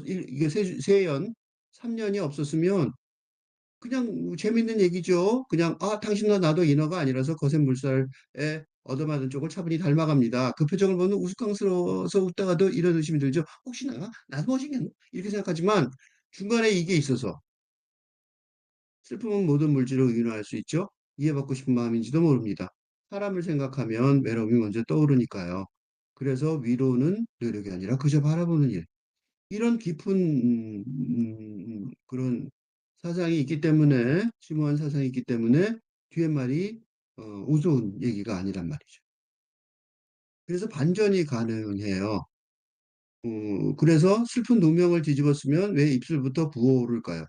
이게 세연 3년이 없었으면 그냥 재밌는 얘기죠. 그냥 당신과 나도 인어가 아니라서 거센 물살에 얻어맞은 쪽을 차분히 닮아갑니다. 그 표정을 보면 우스꽝스러워서 웃다가도 이런 의심이 들죠. 혹시 나도 멋있겠나? 이렇게 생각하지만 중간에 이게 있어서 슬픔은 모든 물질을 의인화할 수 있죠. 이해받고 싶은 마음인지도 모릅니다. 사람을 생각하면 외로움이 먼저 떠오르니까요. 그래서 위로는 노력이 아니라 그저 바라보는 일. 이런 깊은 그런 사상이 있기 때문에 심오한 사상이 있기 때문에 뒤에 말이 우스운 얘기가 아니란 말이죠. 그래서 반전이 가능해요. 그래서 슬픈 누명을 뒤집었으면 왜 입술부터 부어오를까요?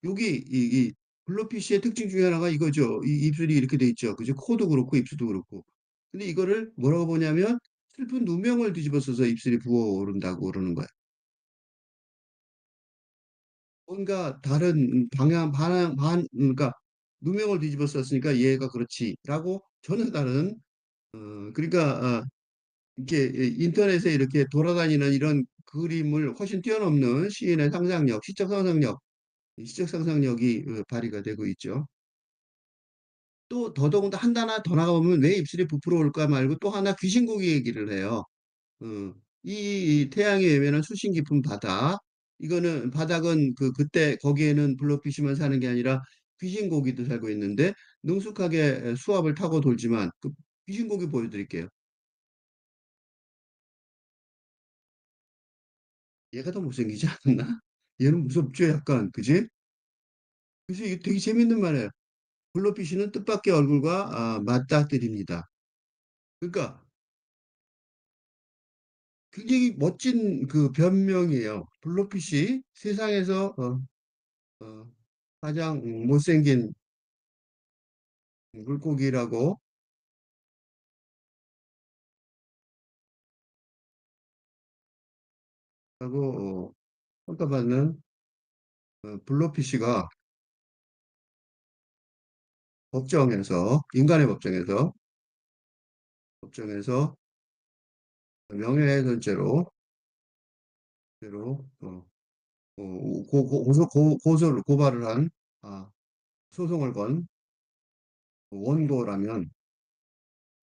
여기 이 블러피쉬의 특징 중에 하나가 이거죠. 이 입술이 이렇게 돼 있죠. 그죠? 코도 그렇고 입술도 그렇고. 근데 이거를 뭐라고 보냐면 슬픈 누명을 뒤집어 써서 입술이 부어오른다고 그러는 거예요. 뭔가 다른 그러니까 누명을 뒤집어 썼으니까 얘가 그렇지라고 전혀 다른 그러니까 이렇게 인터넷에 이렇게 돌아다니는 이런 그림을 훨씬 뛰어넘는 시인의 상상력, 시적 상상력이 발휘가 되고 있죠. 또 더더군다 한 단어 더 나가보면 왜 입술이 부풀어 올까 말고 또 하나 귀신고기 얘기를 해요. 어, 이 태양의 외면한 수심 깊은 바다. 이거는 바닥은 그때 거기에는 블러피쉬만 사는 게 아니라 귀신고기도 살고 있는데 능숙하게 수압을 타고 돌지만 그 귀신고기 보여드릴게요. 얘가 더 못생기지 않나? 얘는 무섭죠, 약간, 그지? 그래서 이게 되게 재밌는 말이에요. 블러피쉬는 뜻밖의 얼굴과 맞닥뜨립니다. 그러니까 굉장히 멋진 그 변명이에요. 블러피쉬 세상에서 어, 가장 못생긴 물고기라고 하고 평가받는 블러피쉬가 법정에서 명예훼손죄로 고소를 고발을 한 소송을 건 원고라면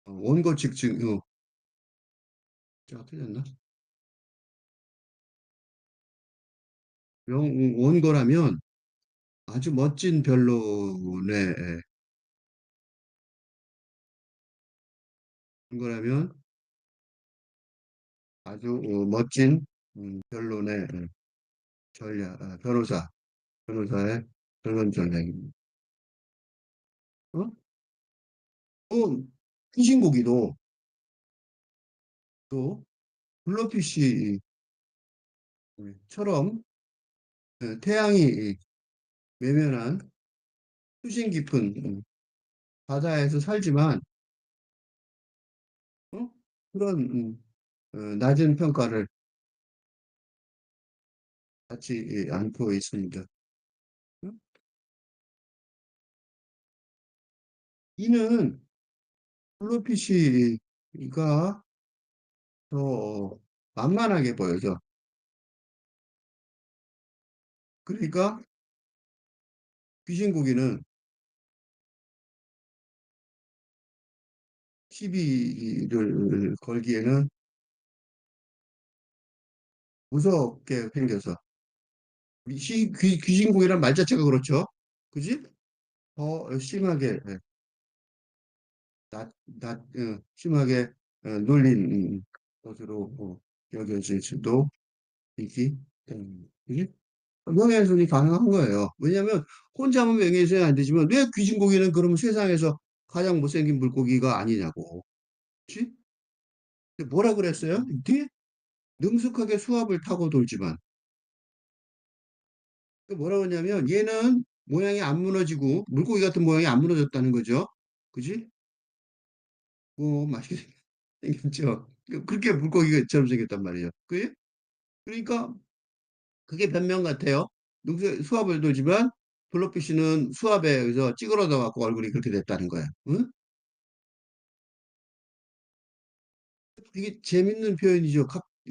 원고 측 제가 틀렸나? 원고라면 아주 멋진 변론의 원고라면 아주 멋진 변론의 변호사의 변론 전략입니다. 어? 피신고기도 또 블러피쉬처럼 태양이 외면한 수심 깊은 바다에서 살지만 어? 그런 낮은 평가를 받지 않고 있습니다. 어? 이는 블루피쉬가 더 만만하게 보여져. 그러니까 귀신고기는 시비를 걸기에는 무섭게 생겨서 귀신고기란 말 자체가 그렇죠. 그지? 더 심하게. 예. 심하게 놀린 것으로 여겨질 수도 있기 때문에. 그지? 명예훼손이 가능한 거예요. 왜냐하면 혼자 하면 명예훼손이 안 되지만 왜 귀신고기는 그러면 세상에서 가장 못생긴 물고기가 아니냐고. 그치? 근데 뭐라 그랬어요? 뒤에 능숙하게 수압을 타고 돌지만 뭐라고 하냐면 얘는 모양이 안 무너지고 물고기 같은 모양이 안 무너졌다는 거죠. 그지? 뭐 맛있게 생겼죠. 그렇게 물고기처럼 생겼단 말이에요. 그게 그러니까 그게 변명 같아요. 수압을 돌지만 블러피쉬는 수압에 의해서 찌그러져 갖고 얼굴이 그렇게 됐다는 거예요. 응? 이게 재밌는 표현이죠.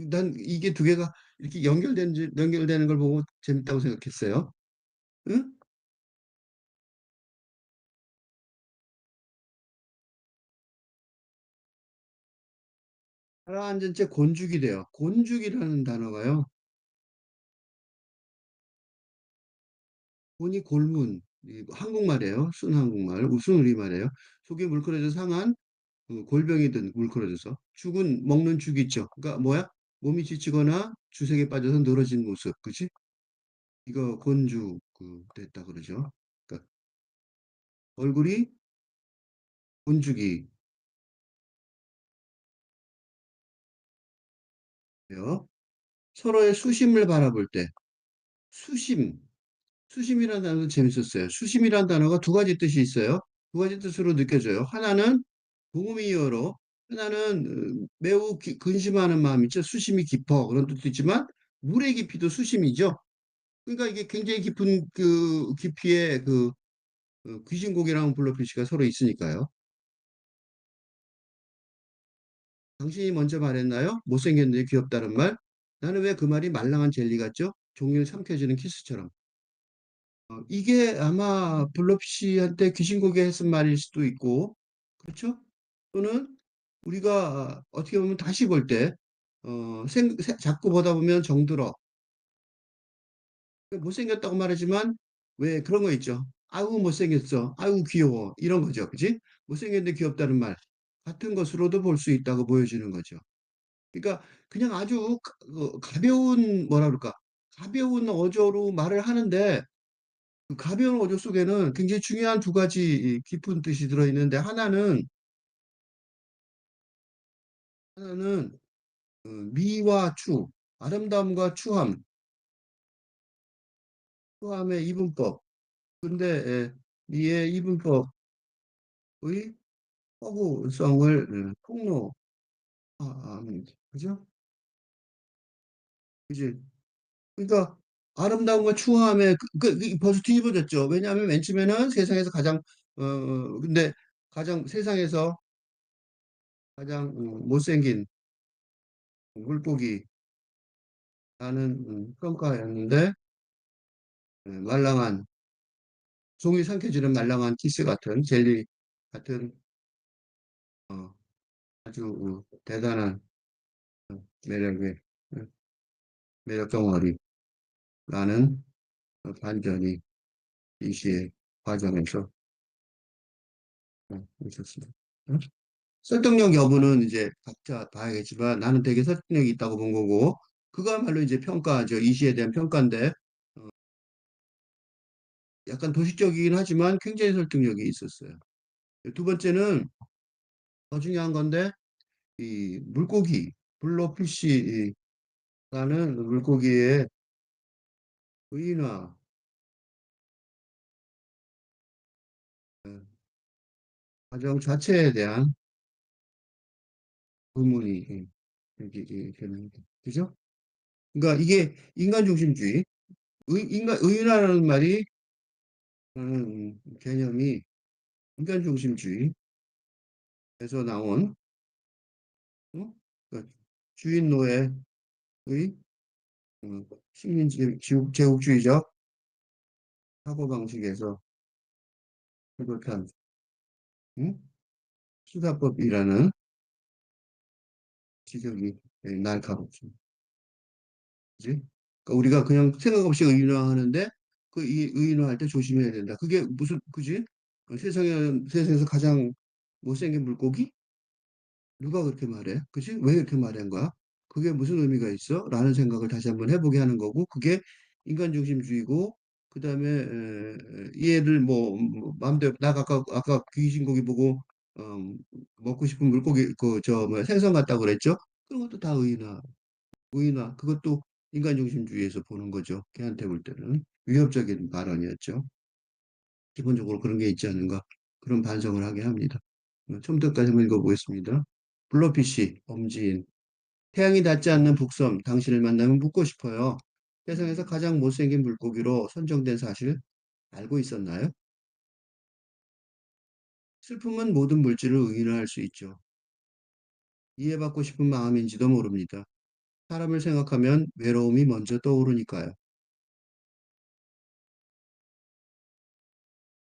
난 이게 두 개가 이렇게 연결되는 걸 보고 재밌다고 생각했어요. 응? 가라앉은 채 곤죽이 돼요. 곤죽이라는 단어가요. 곤이 골문, 한국말이에요. 순한국말, 순우리말이에요. 속이 물끄러져 상한 골병이든 물끄러져서 죽은 먹는 죽 있죠. 그러니까 뭐야? 몸이 지치거나 주색에 빠져서 늘어진 모습, 그치? 이거 곤죽 됐다 그러죠. 그러니까 얼굴이 곤죽이요. 서로의 수심을 바라볼 때 수심, 수심이라는 단어도 재밌었어요. 수심이라는 단어가 두 가지 뜻이 있어요. 두 가지 뜻으로 느껴져요. 하나는 동음이어로, 하나는 매우 근심하는 마음 있죠. 수심이 깊어 그런 뜻도 있지만 물의 깊이도 수심이죠. 그러니까 이게 굉장히 깊은 그 깊이의 귀신고기랑 블러피쉬가 서로 있으니까요. 당신이 먼저 말했나요? 못생겼는데 귀엽다는 말? 나는 왜 그 말이 말랑한 젤리 같죠? 종일 삼켜지는 키스처럼. 이게 아마 블러피쉬한테 귀신고기 했은 말일 수도 있고, 그렇죠? 또는 우리가 어떻게 보면 다시 볼 때, 자꾸 보다 보면 정들어. 못생겼다고 말하지만 왜 그런 거 있죠? 아우 못생겼어. 아우 귀여워. 이런 거죠. 그지? 못생겼는데 귀엽다는 말. 같은 것으로도 볼 수 있다고 보여주는 거죠. 그러니까 그냥 아주 가벼운 뭐라 그럴까? 가벼운 어조로 말을 하는데 그 가벼운 어조 속에는 굉장히 중요한 두 가지 깊은 뜻이 들어있는데 하나는 미와 추, 아름다움과 추함의 이분법. 근데 미의 이분법의 허구성을 폭로합니다. 그죠? 그지? 그러니까 아름다움과 추함에 벌써 뒤집어졌죠. 왜냐하면 맨 처음에는 세상에서 가장 근데 가장 세상에서 가장 못생긴 물고기라는 평가였는데 말랑한 종이 삼켜지는 말랑한 키스 같은 젤리 같은 어, 아주 대단한 매력의 어, 매력 덩어리라는 반전이 이 시의 과정에서 있었습니다. 응? 설득력 여부는 이제 각자 봐야겠지만 나는 되게 설득력이 있다고 본 거고 그거야말로 이제 평가죠. 이 시에 대한 평가인데 어, 약간 도식적이긴 하지만 굉장히 설득력이 있었어요. 두 번째는 더 중요한 건데 이 물고기 블러피쉬라는 물고기의 의인화 어, 과정 자체에 대한 의문이 여기 되는 그죠? 그러니까 이게 인간 중심주의, 의인화라는 말이 개념이 인간 중심주의에서 나온 그 주인 노예의 식민 제국주의적 사고방식에서 비롯한 음? 수사법이라는 지적이 날카롭습니다. 그지? 그러니까 우리가 그냥 생각 없이 의인화하는데 그 이 의인화할 때 조심해야 된다. 그게 무슨 그지? 세상에서 가장 못생긴 물고기? 누가 그렇게 말해? 그치? 왜 이렇게 말한 거야? 그게 무슨 의미가 있어? 라는 생각을 다시 한번 해보게 하는 거고, 그게 인간중심주의고, 그 다음에, 얘를 마음대로, 아까 귀신고기 보고, 어, 먹고 싶은 물고기, 뭐, 생선 같다고 그랬죠? 그런 것도 다 의인화. 그것도 인간중심주의에서 보는 거죠. 걔한테 볼 때는. 위협적인 발언이었죠. 기본적으로 그런 게 있지 않은가. 그런 반성을 하게 합니다. 처음부터까지 한번 읽어보겠습니다. 블러피쉬, 엄지인. 태양이 닿지 않는 북섬, 당신을 만나면 묻고 싶어요. 세상에서 가장 못생긴 물고기로 선정된 사실 알고 있었나요? 슬픔은 모든 물질을 의인화할 수 있죠. 이해받고 싶은 마음인지도 모릅니다. 사람을 생각하면 외로움이 먼저 떠오르니까요.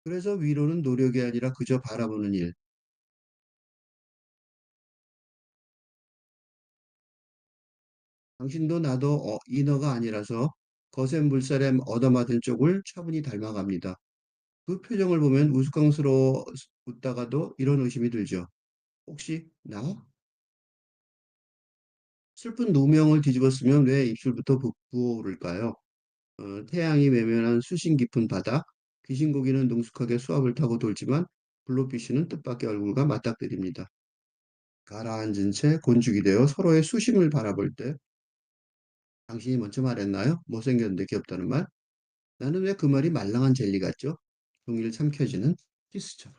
그래서 위로는 노력이 아니라 그저 바라보는 일. 당신도 나도 인어가 아니라서 거센 물살에 얻어맞은 쪽을 차분히 닮아갑니다. 그 표정을 보면 우스꽝스러워 웃다가도 이런 의심이 들죠. 혹시 나? 슬픈 누명을 뒤집었으면 왜 입술부터 부어오를까요? 태양이 외면한 수심 깊은 바다, 귀신고기는 능숙하게 수압을 타고 돌지만 블루피쉬는 뜻밖의 얼굴과 맞닥뜨립니다. 가라앉은 채 곤죽이 되어 서로의 수심을 바라볼 때 당신이 먼저 말했나요? 못생겼는데 귀엽다는 말? 나는 왜 그 말이 말랑한 젤리 같죠? 종일 삼켜지는 키스처럼.